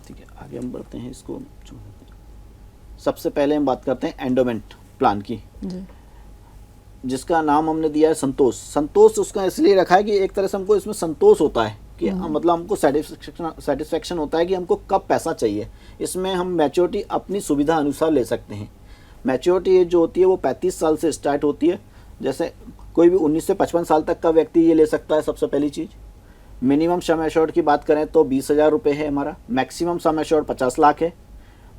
ठीक है, आगे हम बढ़ते हैं इसको। सबसे पहले हम बात करते हैं एंडोमेंट प्लान की जी। जिसका नाम हमने दिया है संतोष। संतोष उसका इसलिए रखा है कि एक तरह से हमको इसमें संतोष होता है कि मतलब हमको सेटिस्फेक्शन होता है कि हमको कब पैसा चाहिए। इसमें हम मैच्योरिटी अपनी सुविधा अनुसार ले सकते हैं। मैच्योरिटी एज जो होती है वो 35 साल से स्टार्ट होती है। जैसे कोई भी 19 से 55 साल तक का व्यक्ति ये ले सकता है, सबसे पहली चीज़। मिनिमम सम एश्योर्ड की बात करें तो 20,000 रुपये है हमारा। मैक्सिमम सम एश्योर्ड 50 लाख है।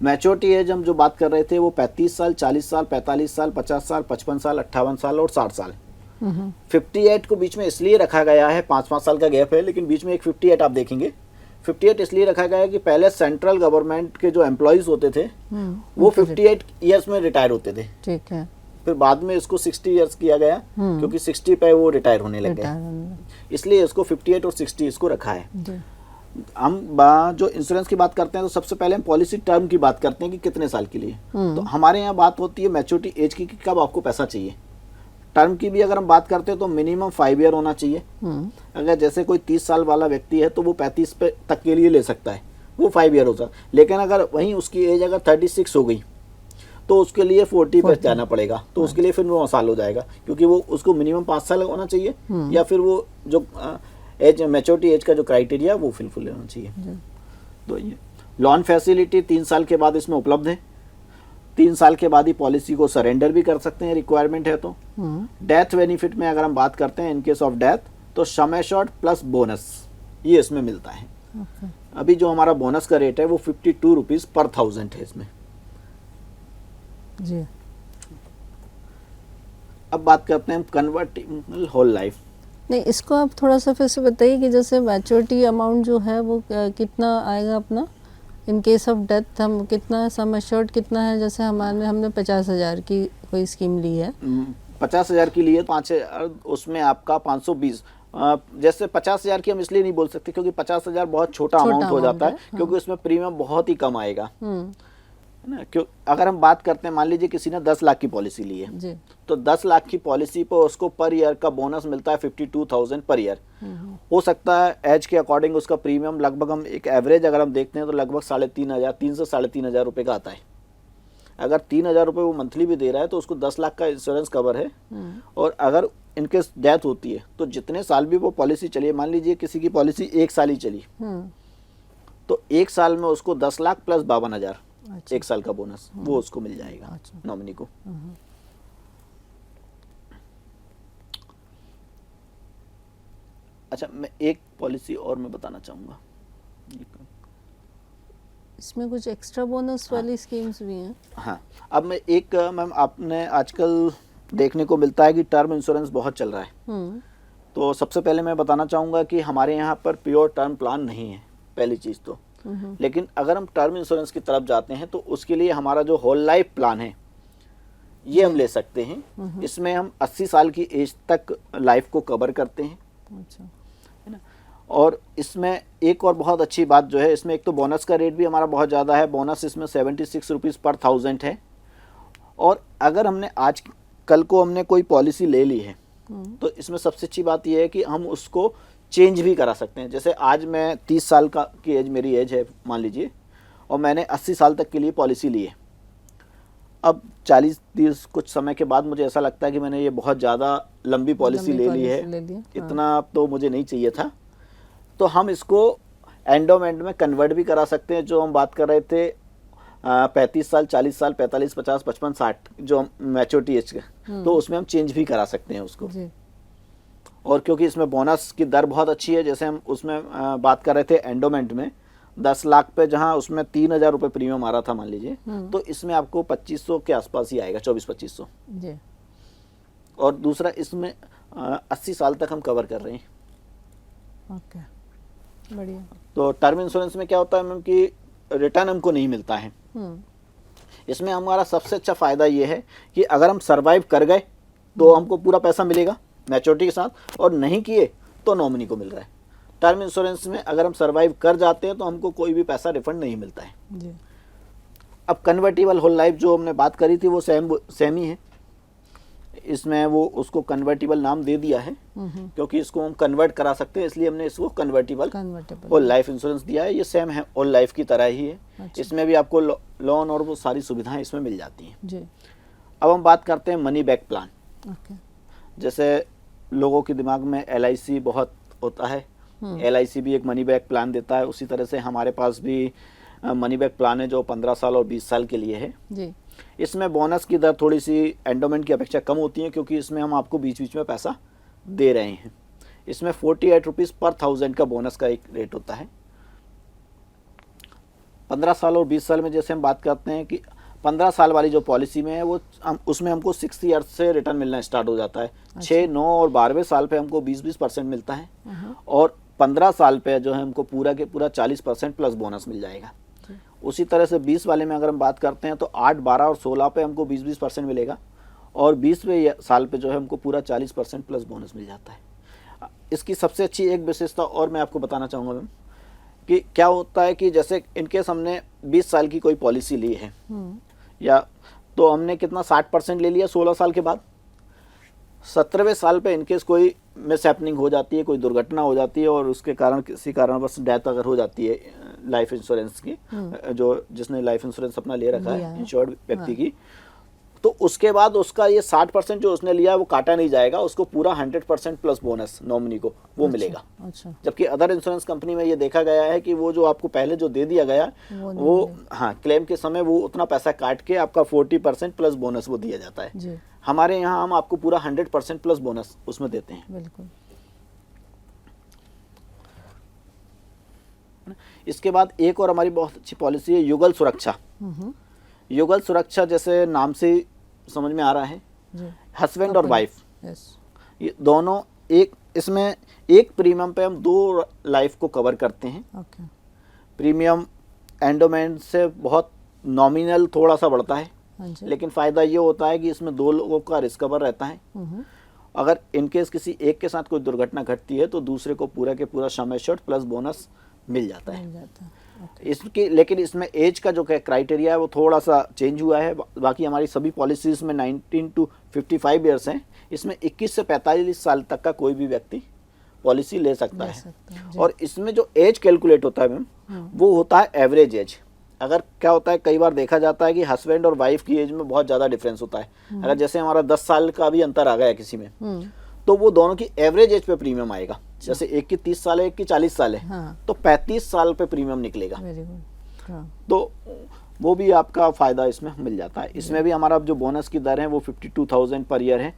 मैच्योरिटी एज हम जो बात कर रहे थे वो 35 साल, 40 साल, 45 साल, 50 साल, 55 साल, 58 साल और 60 साल। 58 को बीच में इसलिए रखा गया है, 5-5 साल का गैप है, लेकिन बीच में एक 58 आप देखेंगे। 58 इसलिए रखा गया है कि पहले सेंट्रल गवर्नमेंट के जो एम्प्लॉयज़ होते थे वो 58 ईयर्स में रिटायर होते थे। ठीक है। फिर बाद में इसको 60 ईयर्स किया गया क्योंकि 60 पे वो रिटायर होने लग गए, इसलिए इसको 58 और 60 इसको रखा है। हम जो इंश्योरेंस की बात करते हैं तो सबसे पहले हम पॉलिसी टर्म की बात करते हैं कि कितने साल के लिए। तो हमारे यहाँ बात होती है मैच्योरिटी एज की कि कब आपको पैसा चाहिए। टर्म की भी अगर हम बात करते हैं तो मिनिमम 5 ईयर होना चाहिए। अगर जैसे कोई 30 साल वाला व्यक्ति है तो वो 35 पे तक के लिए ले सकता है, वो 5 ईयर होता है। लेकिन अगर वहीं उसकी एज अगर 36 हो गई तो उसके लिए 40 पे जाना पड़ेगा, तो उसके लिए फिर 9 साल हो जाएगा, क्योंकि वो उसको मिनिमम 5 साल होना चाहिए या फिर वो जो एज मैच्योरिटी एज का जो क्राइटेरिया वो फुलफिल होना चाहिए। तो ये लोन फैसिलिटी 3 साल के बाद इसमें उपलब्ध है। 3 साल के बाद ही पॉलिसी को सरेंडर भी कर सकते हैं, रिक्वायरमेंट है तो। डेथ बेनिफिट में अगर हम बात करते हैं इन केस ऑफ डेथ तो सम एश्योर्ड प्लस बोनस ये इसमें मिलता है। अभी जो हमारा बोनस का रेट है वो 52 रुपीज़ पर 1000 है इसमें जी। अब बात करते हैं कन्वर्टिबल होल लाइफ। नहीं, इसको आप थोड़ा सा फिर से बताइए कि जैसे मैच्योरिटी अमाउंट जो है वो कितना आएगा अपना इन केस ऑफ डेथ, हम कितना सम एश्योर्ड कितना है? जैसे हमने 50,000 की कोई स्कीम ली है, 50,000 की लिए 5,000, उसमें आपका 520। जैसे 50,000 की हम इसलिए नहीं बोल सकते क्योंकि 50,000 बहुत छोटा अमाउंट हो जाता है, क्योंकि उसमें प्रीमियम बहुत ही कम आएगा, है ना। क्यों अगर हम बात करते हैं, मान लीजिए किसी ने 10 लाख की पॉलिसी ली है जी। तो 10 लाख की पॉलिसी पर उसको पर ईयर का बोनस मिलता है 52,000 पर ईयर। हो सकता है एज के अकॉर्डिंग उसका प्रीमियम लगभग हम एक एवरेज अगर हम देखते हैं तो लगभग 3,500, 3 से 3,500 रुपये का आता है। अगर 3,000 रुपये वो मंथली भी दे रहा है तो उसको 10 लाख का इंश्योरेंस कवर है। और अगर इनके डेथ होती है तो जितने साल भी वो पॉलिसी चली, मान लीजिए किसी की पॉलिसी 1 साल ही चली तो 1 साल में उसको 10 लाख प्लस 52,000 1 साल का बोनस वो उसको मिल जाएगा नॉमिनी को। अच्छा, मैं एक पॉलिसी और मैं बताना चाहूँगा, इसमें कुछ एक्स्ट्रा बोनस वाली स्कीम्स भी हैं। हाँ, अब मैं एक मैम आपने आजकल देखने को मिलता है कि टर्म इंश्योरेंस बहुत चल रहा है। तो सबसे पहले मैं बताना चाहूँगा कि हमारे यहाँ पर प्योर टर्म प्लान नहीं है, पहली चीज़ तो। लेकिन अगर हम टर्म इंश्योरेंस की तरफ जाते हैं तो उसके लिए हमारा जो होल लाइफ प्लान है ये हम ले सकते हैं। इसमें हम 80 साल की एज तक लाइफ को कवर करते हैं, अच्छा, है ना। और इसमें एक और बहुत अच्छी बात जो है, इसमें एक तो बोनस का रेट भी हमारा बहुत ज़्यादा है। बोनस इसमें 76 रुपीज़ पर 1000 है। और अगर हमने आज कल को हमने कोई पॉलिसी ले ली है तो इसमें सबसे अच्छी बात यह है कि हम उसको चेंज भी करा सकते हैं। जैसे आज मैं 30 साल की एज मेरी एज है मान लीजिए, और मैंने 80 साल तक के लिए पॉलिसी ली है। अब 40-30 कुछ समय के बाद मुझे ऐसा लगता है कि मैंने ये बहुत ज़्यादा लंबी पॉलिसी ले ली है, इतना तो मुझे नहीं चाहिए था। तो हम इसको एंडोमेंट में कन्वर्ट भी करा सकते हैं। जो हम बात कर रहे थे 35 साल, 40 साल, 45, 50, 55, 60 जो मैच्योरिटी एज के, तो उसमें हम चेंज भी करा सकते हैं उसको जी। और क्योंकि इसमें बोनस की दर बहुत अच्छी है, जैसे हम उसमें बात कर रहे थे एंडोमेंट में 10 लाख पे जहां उसमें 3000 रुपये प्रीमियम आ रहा था मान लीजिए, तो इसमें आपको 2500 के आसपास ही आएगा, 24-2500 जी। और दूसरा इसमें 80 साल तक हम कवर कर रहे हैं। ओके, बढ़िया। तो टर्म इंश्योरेंस में क्या होता है मैम कि रिटर्न हमको नहीं मिलता है। इसमें हमारा सबसे अच्छा फायदा ये है कि अगर हम सरवाइव कर गए तो हमको पूरा पैसा मिलेगा मैच्योरिटी के साथ, और नहीं किए तो नॉमिनी को मिल रहा है। टर्म इंश्योरेंस में अगर हम सरवाइव कर जाते हैं तो हमको कोई भी पैसा रिफंड नहीं मिलता है जी। अब कन्वर्टिबल होल लाइफ जो हमने बात करी थी वो सेम ही है। इसमें वो उसको कन्वर्टिबल नाम दे दिया है क्योंकि इसको हम कन्वर्ट करा सकते हैं, इसलिए हमने इसको कन्वर्टिबल होल लाइफ इंश्योरेंस दिया है। ये सेम है, होल लाइफ की तरह ही है। अच्छा। इसमें भी आपको लोन और वो सारी सुविधाएं इसमें मिल जाती हैं जी। अब हम बात करते हैं मनी बैक प्लान। ओके। जैसे लोगों के दिमाग में LIC बहुत होता है, LIC भी एक मनी बैक प्लान देता है। उसी तरह से हमारे पास भी मनी बैक प्लान है जो 15 साल और 20 साल के लिए है जी। इसमें बोनस की दर थोड़ी सी एंडोमेंट की अपेक्षा कम होती है क्योंकि इसमें हम आपको बीच बीच में पैसा दे रहे हैं। इसमें 48 रुपीज़ पर 1000 का बोनस का एक रेट होता है। 15 साल और 20 साल में जैसे हम बात करते हैं कि 15 साल वाली जो पॉलिसी में है वो उसमें हमको 6 ईयर्स से रिटर्न मिलना स्टार्ट हो जाता है। 6, 9 और 12वें साल पे हमको 20% मिलता है, और 15 साल पे जो है हमको पूरा के पूरा 40% प्लस बोनस मिल जाएगा। उसी तरह से 20 वाले में अगर हम बात करते हैं तो 8, 12 और 16 पे हमको 20% मिलेगा, और 20वें साल पे जो है हमको पूरा 40% प्लस बोनस मिल जाता है। इसकी सबसे अच्छी एक विशेषता और मैं आपको बताना चाहूँगा मैम कि क्या होता है कि जैसे इनकेस हमने 20 साल की कोई पॉलिसी ली है या तो हमने कितना 60% ले लिया 16 साल के बाद, 17वें साल पे इनकेस कोई मिसहैपनिंग हो जाती है, कोई दुर्घटना हो जाती है और उसके कारण किसी कारणवश डेथ अगर हो जाती है लाइफ इंश्योरेंस की, जो जिसने लाइफ इंश्योरेंस अपना ले रखा है इंश्योर्ड व्यक्ति की, तो उसके बाद उसका ये 60% जो उसने लिया वो काटा नहीं जाएगा, उसको पूरा 100% प्लस बोनस नॉमिनी को वो मिलेगा। अच्छा। जबकि अदर इंश्योरेंस कंपनी में ये देखा गया है कि वो जो आपको पहले जो दे दिया गया वो हाँ क्लेम के समय वो उतना पैसा काट के आपका 40% प्लस बोनस वो दिया जाता है। हमारे यहाँ हम आपको पूरा 100% प्लस बोनस उसमें देते हैं। बिल्कुल। इसके बाद एक और हमारी बहुत अच्छी पॉलिसी है युगल सुरक्षा। युगल सुरक्षा जैसे नाम से समझ में आ रहा है, हस्बैंड और वाइफ ये दोनों एक, इसमें एक प्रीमियम पे हम 2 लाइफ को कवर करते हैं। प्रीमियम एंडोमेंट से बहुत नॉमिनल थोड़ा सा बढ़ता है, लेकिन फ़ायदा ये होता है कि इसमें 2 लोगों का रिस्क कवर रहता है। अगर इनकेस किसी एक के साथ कोई दुर्घटना घटती है तो दूसरे को पूरा के पूरा सम एश्योर्ड प्लस बोनस मिल जाता है। इसकी लेकिन इसमें एज का जो क्राइटेरिया है वो थोड़ा सा चेंज हुआ है। बाकी हमारी सभी पॉलिसीज में 19 to 55 ईयर्स हैं। इसमें 21 से 45 साल तक का कोई भी व्यक्ति पॉलिसी ले सकता है। और इसमें जो एज कैलकुलेट होता है मैम वो होता है एवरेज एज। अगर क्या होता है कई बार देखा जाता है कि हस्बैंड और वाइफ की एज में बहुत ज़्यादा डिफरेंस होता है। अगर जैसे हमारा 10 साल का भी अंतर आ गया किसी में तो वो दोनों की एवरेज एज पे प्रीमियम आएगा। जैसे एक की 30 साल है एक की 40 साल है तो 35 साल पे प्रीमियम निकलेगा। तो वो भी आपका फ़ायदा इसमें मिल जाता है। इसमें भी हमारा जो बोनस की दर है वो 52,000 पर ईयर है,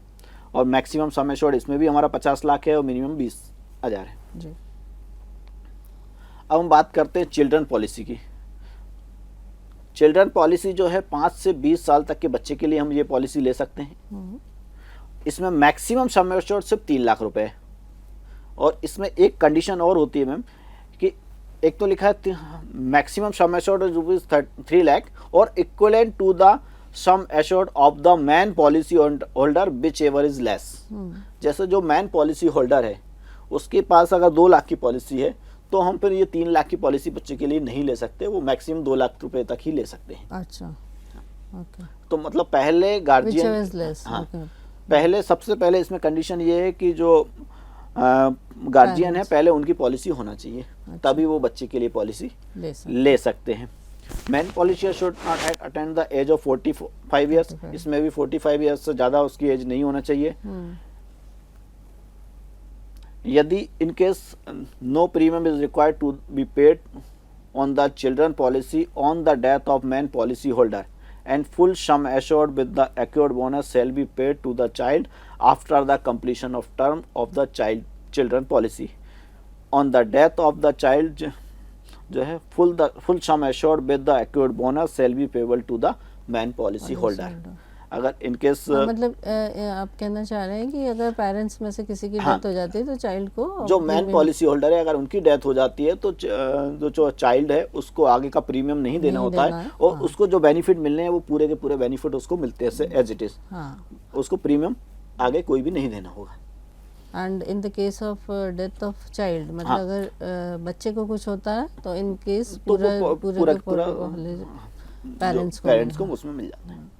और मैक्सिमम सम एश्योर्ड इसमें भी हमारा 50 लाख है और मिनिमम 20,000 है जी। अब हम बात करते हैं चिल्ड्रन पॉलिसी की। चिल्ड्रन पॉलिसी जो है 5 से 20 साल तक के बच्चे के लिए हम ये पॉलिसी ले सकते हैं। इसमें मैक्सिमम सम एश्योर्ड सिर्फ 3 लाख रुपए है, और इसमें एक कंडीशन और होती है मैम कि एक तो लिखा है maximum sum assured rupees 3 lakh और equivalent to the sum assured of the main policy holder whichever is less. जैसे जो मैन पॉलिसी होल्डर है उसके पास अगर 2 लाख की पॉलिसी है तो हम फिर ये 3 लाख की पॉलिसी बच्चे के लिए नहीं ले सकते, वो मैक्सिमम 2 लाख रुपए तक ही ले सकते हैं। अच्छा, ओके, तो मतलब पहले गार्जियन, whichever is less, हाँ, okay, पहले सबसे पहले इसमें कंडीशन ये है कि जो गार्जियन है पहले उनकी पॉलिसी होना चाहिए, तभी वो बच्चे के लिए पॉलिसी ले सकते हैं। Man policy should not attend the age of 45 years, इसमें भी 45 ईयर्स से ज़्यादा उसकी एज नहीं होना चाहिए। यदि in case no premium is required to be paid on the children policy on the death of man policy holder and full sum assured with the accrued bonus shall be paid to the child after the completion of term of the children policy. On the death of the child जो है full sum assured with the accrued bonus shall be payable to the man policy holder. अगर इन केस मतलब आप कहना चाह रहे हैं कि अगर पेरेंट्स में से किसी की डेथ हो जाती है तो चाइल्ड को, जो मैन पॉलिसी होल्डर है, अगर उनकी डेथ हो जाती है तो जो चाइल्ड है उसको आगे का प्रीमियम नहीं देना होता है और उसको जो बेनिफिट मिलने हैं वो पूरे के पूरे बेनिफिट उसको मिलते हैं एज इट इज, उसको प्रीमियम आगे कोई भी नहीं देना होगा। And in the case of death of child, मतलब अगर बच्चे को कुछ होता है तो इन केस पूरा पेरेंट्स को उसमें मिल जाता है।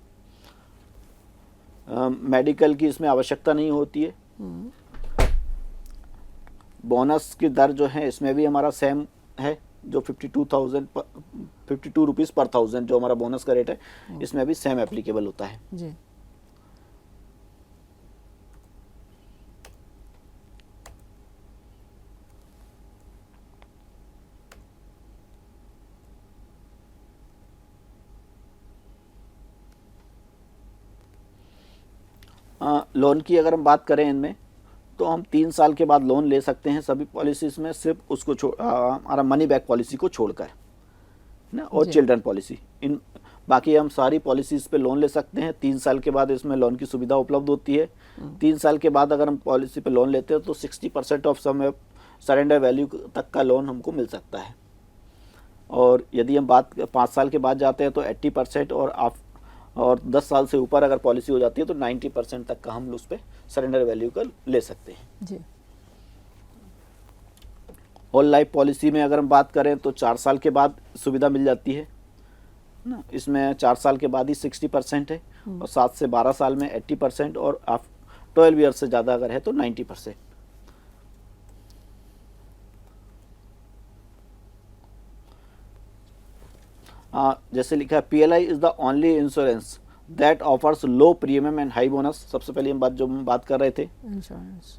मेडिकल की इसमें आवश्यकता नहीं होती है। बोनस की दर जो है इसमें भी हमारा सेम है, जो 52 रुपीज़ पर 1000 जो हमारा बोनस का रेट है इसमें भी सेम एप्लीकेबल होता है जी। लोन की अगर हम बात करें इनमें तो हम 3 साल के बाद लोन ले सकते हैं सभी पॉलिसीज़ में, सिर्फ उसको हमारा मनी बैक पॉलिसी को छोड़कर ना, और चिल्ड्रन पॉलिसी, इन बाकी हम सारी पॉलिसीज़ पे लोन ले सकते हैं। 3 साल के बाद इसमें लोन की सुविधा उपलब्ध होती है। 3 साल के बाद अगर हम पॉलिसी पे लोन लेते हैं तो 60% ऑफ सरेंडर वैल्यू तक का लोन हमको मिल सकता है, और यदि हम 5 साल के बाद जाते हैं तो 80% और 10 साल से ऊपर अगर पॉलिसी हो जाती है तो 90% तक का हम उस पर सरेंडर वैल्यू का ले सकते हैं जी। होल लाइफ पॉलिसी में अगर हम बात करें तो 4 साल के बाद सुविधा मिल जाती है ना, इसमें 4 साल के बाद ही 60% है और 7 से 12 साल में 80% और 12 ईयर से ज़्यादा अगर है तो 90%। जैसे लिखा है PLI is the only insurance that offers low premium and high bonus. सबसे पहले हम बात कर रहे थे insurance,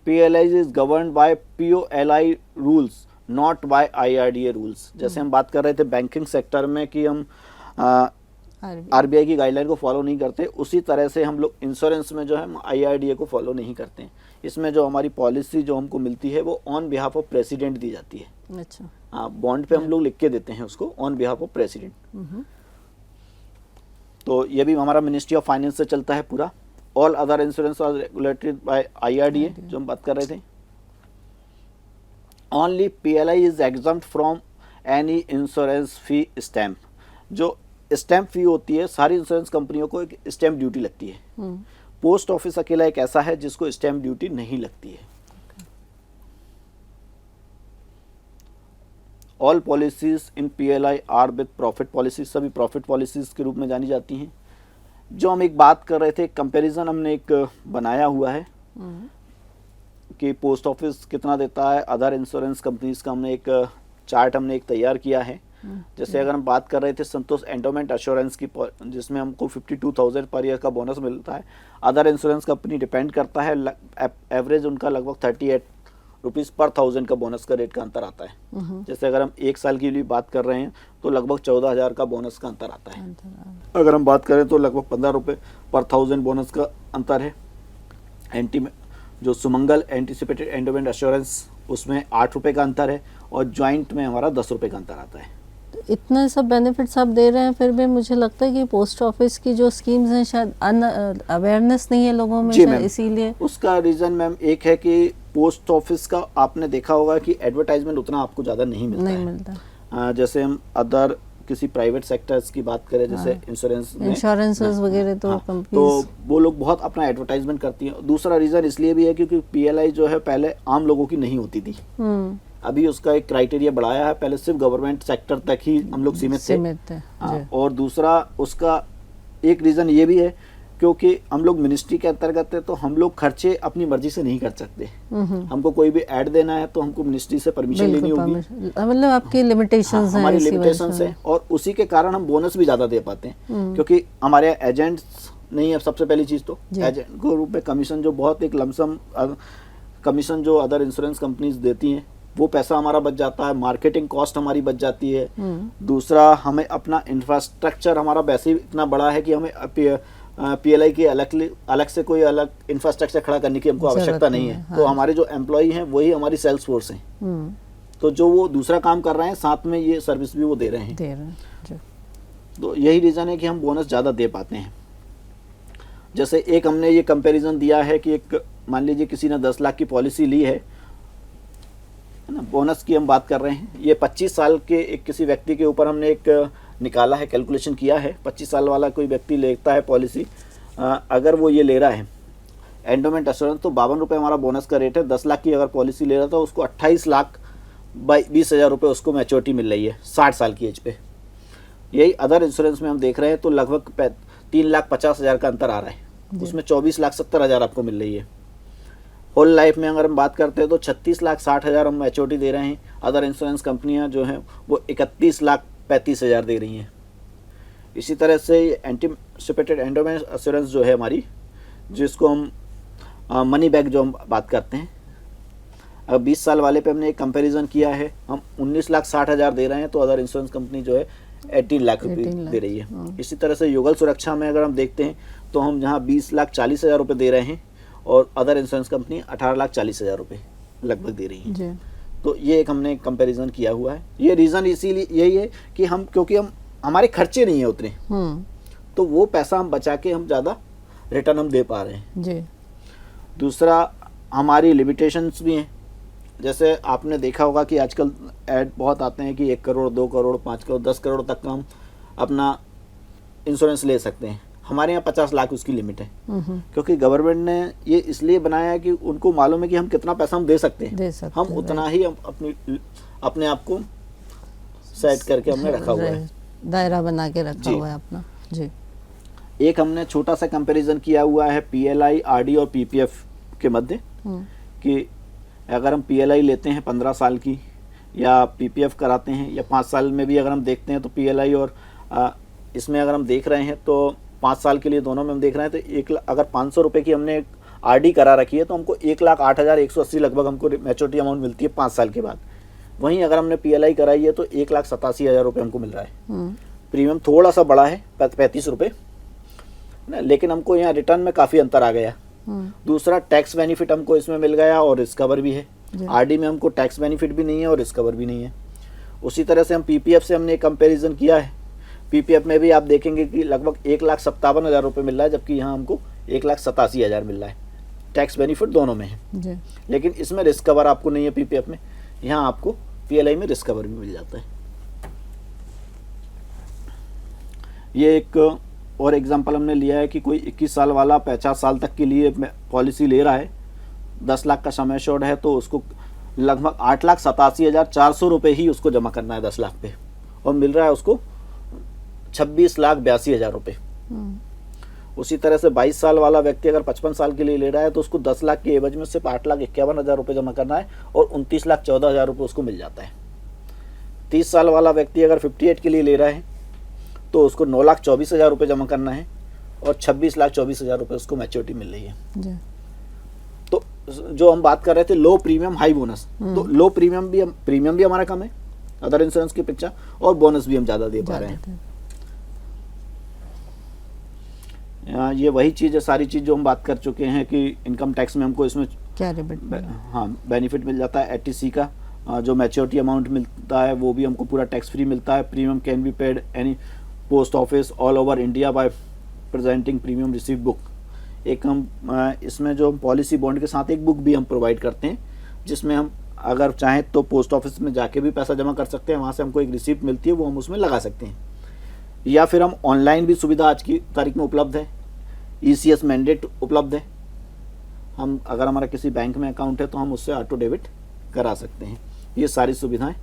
PLI is governed by POLI rules not by IRDA rules. जैसे हम बात कर रहे थे बैंकिंग सेक्टर में कि हम RBI की गाइडलाइन को फॉलो नहीं करते, उसी तरह से हम लोग इंश्योरेंस में जो है IRDA को फॉलो नहीं करते हैं। इसमें जो हमारी पॉलिसी जो हमको मिलती है वो ऑन बिहाफ ऑफ प्रेसिडेंट दी जाती है। अच्छा, बॉन्ड पे हम लोग लिख के देते हैं उसको ऑन बिहाफ ऑफ प्रेसिडेंट। तो ये भी हमारा मिनिस्ट्री ऑफ फाइनेंस से चलता है पूरा। All other insurance are regulated by IRDA जो हम बात कर रहे थे। Only PLI is exempt from any insurance fee stamp. जो स्टैम्प फी होती है, सारी इंश्योरेंस कंपनियों को एक स्टैम्प ड्यूटी लगती है। पोस्ट ऑफिस अकेला एक ऐसा है जिसको स्टैम्प ड्यूटी नहीं लगती है। All policies in PLI are with profit policies, सभी प्रॉफिट पॉलिसीज के रूप में जानी जाती हैं। जो हम एक बात कर रहे थे, कंपैरिजन हमने एक बनाया हुआ है कि पोस्ट ऑफिस कितना देता है, अदर इंश्योरेंस कंपनीज का हमने एक चार्ट हमने एक तैयार किया है। जैसे अगर हम बात कर रहे थे संतोष एंडोमेंट एश्योरेंस की, जिसमें हमको 52,000 पर ईयर का बोनस मिलता है। अदर इंश्योरेंस कंपनी डिपेंड करता है, एवरेज उनका लगभग 38 रुपीज़ पर 1000 का बोनस का रेट का अंतर आता है। जैसे अगर हम 1 साल के लिए बात कर रहे हैं तो लगभग 14,000 का बोनस का अंतर आता है। अगर हम बात करें तो लगभग 15 रुपये पर 1000 बोनस का अंतर है। जो सुमंगल एंटीसिपेटेड एंडोमेंट एश्योरेंस उसमें 8 रुपये का अंतर है और ज्वाइंट में हमारा 10 रुपये का अंतर आता है। इतने सब बेनिफिट्स आप दे रहे हैं, फिर भी मुझे लगता है कि पोस्ट ऑफिस की जो स्कीम्स हैं शायद अवेयरनेस नहीं है लोगों में, शायद इसीलिए। उसका रीज़न मैम एक है कि पोस्ट ऑफिस का आपने देखा होगा कि एडवर्टाइजमेंट उतना आपको ज़्यादा नहीं मिलता। मिलता। जैसे हम अदर किसी प्राइवेट सेक्टर्स की बात करें, जैसे इंश्योरेंस इंश्योरेंसेस वगैरह तो हाँ, कंपनीज, तो वो लोग बहुत अपना एडवर्टाइजमेंट करती हैं। दूसरा रीज़न इसलिए भी है क्योंकि पीएलआई जो है पहले आम लोगों की नहीं होती थी, अभी उसका एक क्राइटेरिया बढ़ाया है। पहले सिर्फ गवर्नमेंट सेक्टर तक ही हम लोग सीमित थे। हाँ, और दूसरा उसका एक रीज़न ये भी है क्योंकि हम लोग मिनिस्ट्री के अंतर्गत है, तो हम लोग खर्चे अपनी मर्जी से नहीं कर सकते। हमको कोई भी ऐड देना है तो हमको मिनिस्ट्री से परमिशन लेनी होगी, मतलब आपकी लिमिटेशंस हैं, हमारी लिमिटेशंस है, और उसी के कारण हम बोनस भी ज़्यादा दे पाते हैं क्योंकि हमारे एजेंट्स नहीं है। सबसे पहली चीज़ तो एजेंट के रूप में कमीशन जो बहुत एक लमसम कमीशन जो अदर इंश्योरेंस कंपनीज देती हैं, वो पैसा हमारा बच जाता है, मार्केटिंग कॉस्ट हमारी बच जाती है। दूसरा, हमें अपना इंफ्रास्ट्रक्चर हमारा वैसे ही इतना बड़ा है कि हमें पीएलआई के अलग से कोई अलग इंफ्रास्ट्रक्चर खड़ा करने की हमको आवश्यकता नहीं है। तो हमारे जो एम्प्लॉई हैं वही हमारी सेल्स फोर्स हैं, तो जो वो दूसरा काम कर रहे हैं साथ में ये सर्विस भी वो दे रहे हैं। तो यही रीज़न है कि हम बोनस ज़्यादा दे पाते हैं। जैसे एक हमने ये कंपैरिजन दिया है कि एक मान लीजिए किसी ने 10 लाख की पॉलिसी ली है ना, बोनस की हम बात कर रहे हैं। ये 25 साल के एक किसी व्यक्ति के ऊपर हमने एक निकाला है, कैलकुलेशन किया है। 25 साल वाला कोई व्यक्ति लेता है पॉलिसी, अगर वो ये ले रहा है एंडोमेंट एश्योरेंस, तो 52 रुपये हमारा बोनस का रेट है। 10 लाख की अगर पॉलिसी ले रहा था उसको 28 लाख 20,000 रुपये उसको मैच्योरिटी मिल रही है 60 साल की एज पे। यही अदर इंश्योरेंस में हम देख रहे हैं तो लगभग 3,50,000 का अंतर आ रहा है, उसमें 24,70,000 आपको मिल रही है। होल लाइफ में अगर हम बात करते हैं तो 36,60,000 हम मैच्योरिटी दे रहे हैं। अदर इंश्योरेंस कंपनियां जो हैं वो 31,35,000 दे रही हैं। इसी तरह से एंटीसिपेटेड एंडोमेंट एश्योरेंस जो है हमारी, जिसको हम मनी बैक जो हम बात करते हैं, अब 20 साल वाले पे हमने एक कंपैरिजन किया है, हम 19,60,000 दे रहे हैं, तो अदर इंश्योरेंस कंपनी जो है 18 लाख रुपये दे रही है। इसी तरह से युगल सुरक्षा में अगर हम देखते हैं तो हम जहाँ 20,40,000 रुपये दे रहे हैं और अदर इंश्योरेंस कंपनी 18,40,000 रुपये लगभग दे रही है। तो ये एक हमने कंपैरिजन किया हुआ है। ये रीज़न इसीलिए यही है कि हम, क्योंकि हम हमारे खर्चे नहीं है उतने, तो वो पैसा हम बचा के हम ज़्यादा रिटर्न हम दे पा रहे हैं जी। दूसरा, हमारी लिमिटेशंस भी हैं। जैसे आपने देखा होगा कि आजकल ऐड बहुत आते हैं कि 1 करोड़ 2 करोड़ 5 करोड़ 10 करोड़ तक का हम अपना इंश्योरेंस ले सकते हैं। हमारे यहाँ 50 लाख उसकी लिमिट है, क्योंकि गवर्नमेंट ने ये इसलिए बनाया है कि उनको मालूम है कि हम कितना पैसा हम दे सकते हैं, हम उतना ही हम अपने आप को सेट करके हमने रखा हुआ है, दायरा बना के रखा हुआ है अपना जी। एक हमने छोटा सा कंपैरिजन किया हुआ है पीएलआई, आरडी और पीपीएफ के मध्य, कि अगर हम पीएलआई लेते हैं 15 साल की या पीपीएफ कराते हैं या 5 साल में भी अगर हम देखते हैं, तो पीएलआई और इसमें अगर हम देख रहे हैं तो 5 साल के लिए दोनों में हम देख रहे हैं तो अगर 500 रुपये की हमने आरडी करा रखी है तो हमको 1,08,180 लगभग हमको मैच्योरिटी अमाउंट मिलती है 5 साल के बाद। वहीं अगर हमने पीएलआई कराई है तो 1,87,000 रुपये हमको मिल रहा है। प्रीमियम थोड़ा सा बड़ा है 35 रुपये ना, लेकिन हमको यहाँ रिटर्न में काफ़ी अंतर आ गया। दूसरा, टैक्स बेनिफिट हमको इसमें मिल गया और रिस्क कवर भी है। आरडी में हमको टैक्स बेनिफिट भी नहीं है और रिस्क कवर भी नहीं है। उसी तरह से हम पीपीएफ से हमने कंपैरिजन किया है। पीपीएफ में भी आप देखेंगे कि लगभग 1,57,000 रुपये मिल रहा है, जबकि यहाँ हमको 1,87,000 मिल रहा है। टैक्स बेनिफिट दोनों में है, लेकिन इसमें रिस्क कवर आपको नहीं है पीपीएफ में। यहाँ आपको पीएलआई में रिस्क कवर भी मिल जाता है। ये एक और एग्जांपल हमने लिया है कि कोई 21 साल वाला 50 साल तक के लिए पॉलिसी ले रहा है, 10 लाख का सम एश्योर्ड है, तो उसको लगभग 8,87,400 रुपये ही उसको जमा करना है 10 लाख पे, और मिल रहा है उसको 26,82,000 रुपये। उसी तरह से 22 साल वाला व्यक्ति अगर 55 साल के लिए ले रहा है तो उसको 10 लाख के एवज में सिर्फ 8,51,000 रुपये जमा करना है और 29,14,000 रुपये उसको मिल जाता है। 30 साल वाला व्यक्ति अगर 58 के लिए ले रहा है तो उसको 9,24,000 रुपये जमा करना है और 26,24,000 रुपये उसको मैच्योरिटी मिल रही है। तो जो हम बात कर रहे थे लो प्रीमियम हाई बोनस, तो लो प्रीमियम भी हमारा कम है अदर इंश्योरेंस की अपेक्षा, और बोनस भी हम ज़्यादा दे पा रहे हैं। ये वही चीज़ है, सारी चीज़ जो हम बात कर चुके हैं कि इनकम टैक्स में हमको इसमें क्या बेनिफिट मिल जाता है। एटीसी का जो मैच्योरिटी अमाउंट मिलता है वो भी हमको पूरा टैक्स फ्री मिलता है। Premium can be paid any post office all over India by presenting premium receive book. एक हम इसमें जो पॉलिसी बॉन्ड के साथ एक बुक भी हम प्रोवाइड करते हैं, जिसमें हम अगर चाहें तो पोस्ट ऑफिस में जाके भी पैसा जमा कर सकते हैं, वहाँ से हमको एक रिसिप्ट मिलती है, वो हम उसमें लगा सकते हैं। या फिर हम ऑनलाइन भी सुविधा आज की तारीख में उपलब्ध है, ECS मैंडेट उपलब्ध है। हम अगर हमारा किसी बैंक में अकाउंट है तो हम उससे ऑटो डेबिट करा सकते हैं। ये सारी सुविधाएं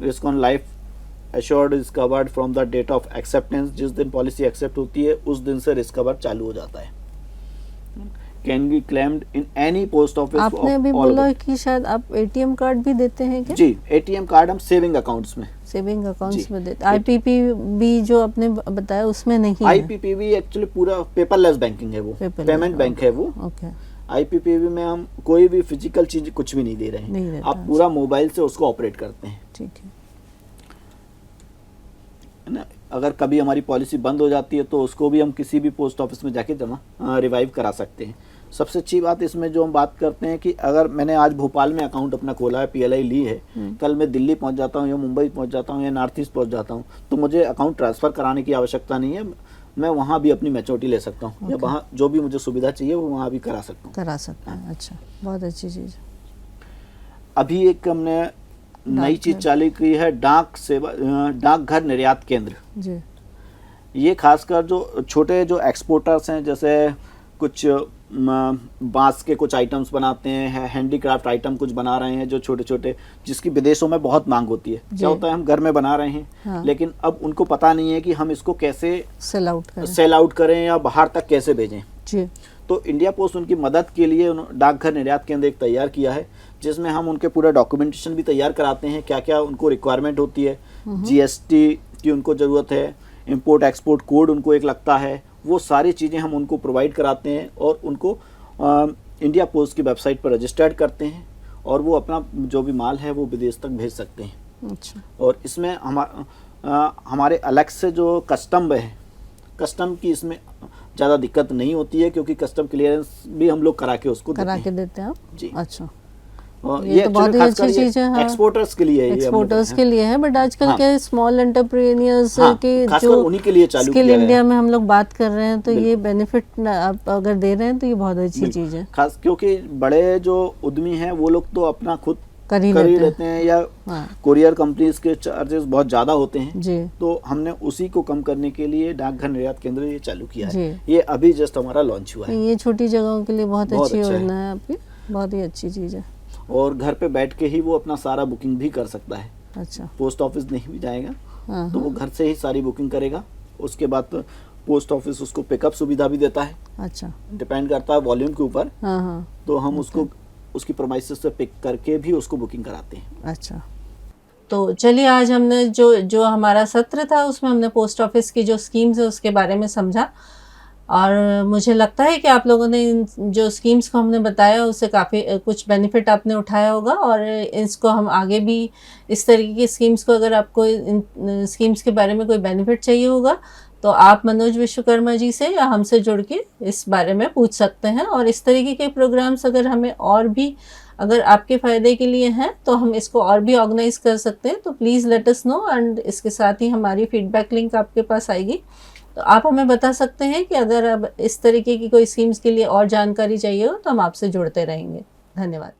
risk on life assured is covered from the date of acceptance. जिस दिन पॉलिसी एक्सेप्ट होती है उस दिन से रिस्क कवर चालू हो जाता है। Can be claimed in any post office. आपने अभी बोला कि शायद आप ATM कार्ड भी देते हैं क्या? जी, ATM कार्ड हम सेविंग अकाउंट्स में, सेविंग अकाउंट्स में देते। IPPB जो आपने बताया उसमें नहीं है? IPPB एक्चुअली पूरा पेपरलेस बैंकिंग है, वो पेमेंट बैंक है वो। ओके। IPPB में हम कोई भी फिजिकल चीज कुछ भी नहीं दे रहे हैं, आप पूरा मोबाइल से उसको ऑपरेट करते हैं। ठीक है ना। अगर कभी हमारी पॉलिसी बंद हो जाती है तो उसको भी हम किसी भी पोस्ट ऑफिस में जाके जमा रिवाइव करा सकते हैं। सबसे अच्छी बात इसमें जो हम बात करते हैं कि अगर मैंने आज भोपाल में अकाउंट अपना खोला है, PLI ली है, कल मैं दिल्ली पहुंच जाता हूं या मुंबई पहुंच जाता हूं या नॉर्थ ईस्ट पहुंच जाता हूं, तो मुझे अकाउंट ट्रांसफ़र कराने की आवश्यकता नहीं है। मैं वहाँ भी अपनी मैच्योरिटी ले सकता हूँ, या वहाँ जो भी मुझे सुविधा चाहिए वो वहाँ भी करा सकता हूँ। करा सकता है। अच्छा, बहुत अच्छी चीज़। अभी एक हमने नई चीज़ चालू की है, डाकघर निर्यात केंद्र जी। ये खासकर जो छोटे जो एक्सपोर्टर्स हैं, जैसे कुछ बांस के कुछ आइटम्स बनाते हैं, हैंडीक्राफ्ट आइटम कुछ बना रहे हैं जो छोटे छोटे, जिसकी विदेशों में बहुत मांग होती है। क्या होता है, हम घर में बना रहे हैं, हाँ। लेकिन अब उनको पता नहीं है कि हम इसको कैसे सेल आउट करें या बाहर तक कैसे भेजें जी। तो इंडिया पोस्ट उनकी मदद के लिए डाकघर निर्यात केंद्र एक तैयार किया है, जिसमें हम उनके पूरा डॉक्यूमेंटेशन भी तैयार कराते हैं, क्या क्या उनको रिक्वायरमेंट होती है, GST की उनको ज़रूरत है, इंपोर्ट एक्सपोर्ट कोड उनको एक लगता है, वो सारी चीज़ें हम उनको प्रोवाइड कराते हैं और उनको इंडिया पोस्ट की वेबसाइट पर रजिस्टर्ड करते हैं और वो अपना जो भी माल है वो विदेश तक भेज सकते हैं। अच्छा। और इसमें हमारे अलग से जो कस्टम है, कस्टम की इसमें ज़्यादा दिक्कत नहीं होती है, क्योंकि कस्टम क्लियरेंस भी हम लोग करा के देते हैं आप? जी। अच्छा, ये तो बहुत ही अच्छी चीज है। हाँ। एक्सपोर्टर्स के लिए है, एक्सपोर्टर्स के लिए है, बट आजकल हाँ। के स्मॉल एंटरप्रेन्योर्स के जो उन्हीं के लिए चालू स्किल किया इंडिया में हम लोग बात कर रहे हैं, तो ये बेनिफिट आप अगर दे रहे हैं तो ये बहुत अच्छी चीज है। खास क्योंकि बड़े जो उद्यमी हैं वो लोग तो अपना खुद कर ही लेते हैं, या कोरियर कंपनीज के चार्जेस बहुत ज्यादा होते हैं जी। तो हमने उसी को कम करने के लिए डाकघर निर्यात केंद्र ये चालू किया है। ये अभी जस्ट हमारा लॉन्च हुआ है। ये छोटी जगहों के लिए बहुत अच्छी योजना है आपकी, बहुत ही अच्छी चीज है। और घर पे बैठ के ही वो अपना सारा बुकिंग भी कर सकता है। अच्छा। पोस्ट ऑफिस नहीं भी जाएगा तो वो घर से ही सारी बुकिंग करेगा। उसके बाद पोस्ट ऑफिस उसको पिकअप सुविधा भी देता है। अच्छा। डिपेंड करता है वॉल्यूम के ऊपर। तो हम उसको उसकी प्रोमाइसेस से पिक करके भी उसको बुकिंग कराते हैं। अच्छा। तो चलिए, आज हमने जो हमारा सत्र था उसमें हमने पोस्ट ऑफिस की जो स्कीम्स है उसके बारे में समझा, और मुझे लगता है कि आप लोगों ने इन जो स्कीम्स को हमने बताया उससे काफ़ी कुछ बेनिफिट आपने उठाया होगा, और इसको हम आगे भी इस तरीके की स्कीम्स को, अगर आपको इन स्कीम्स के बारे में कोई बेनिफिट चाहिए होगा तो आप मनोज विश्वकर्मा जी से या हमसे जुड़ के इस बारे में पूछ सकते हैं। और इस तरीके के प्रोग्राम्स अगर हमें और भी अगर आपके फ़ायदे के लिए हैं तो हम इसको और भी ऑर्गेनाइज कर सकते हैं, तो please let us know. And इसके साथ ही हमारी फीडबैक लिंक आपके पास आएगी, तो आप हमें बता सकते हैं कि अगर अब इस तरीके की कोई स्कीम्स के लिए और जानकारी चाहिए हो तो हम आपसे जुड़ते रहेंगे। धन्यवाद।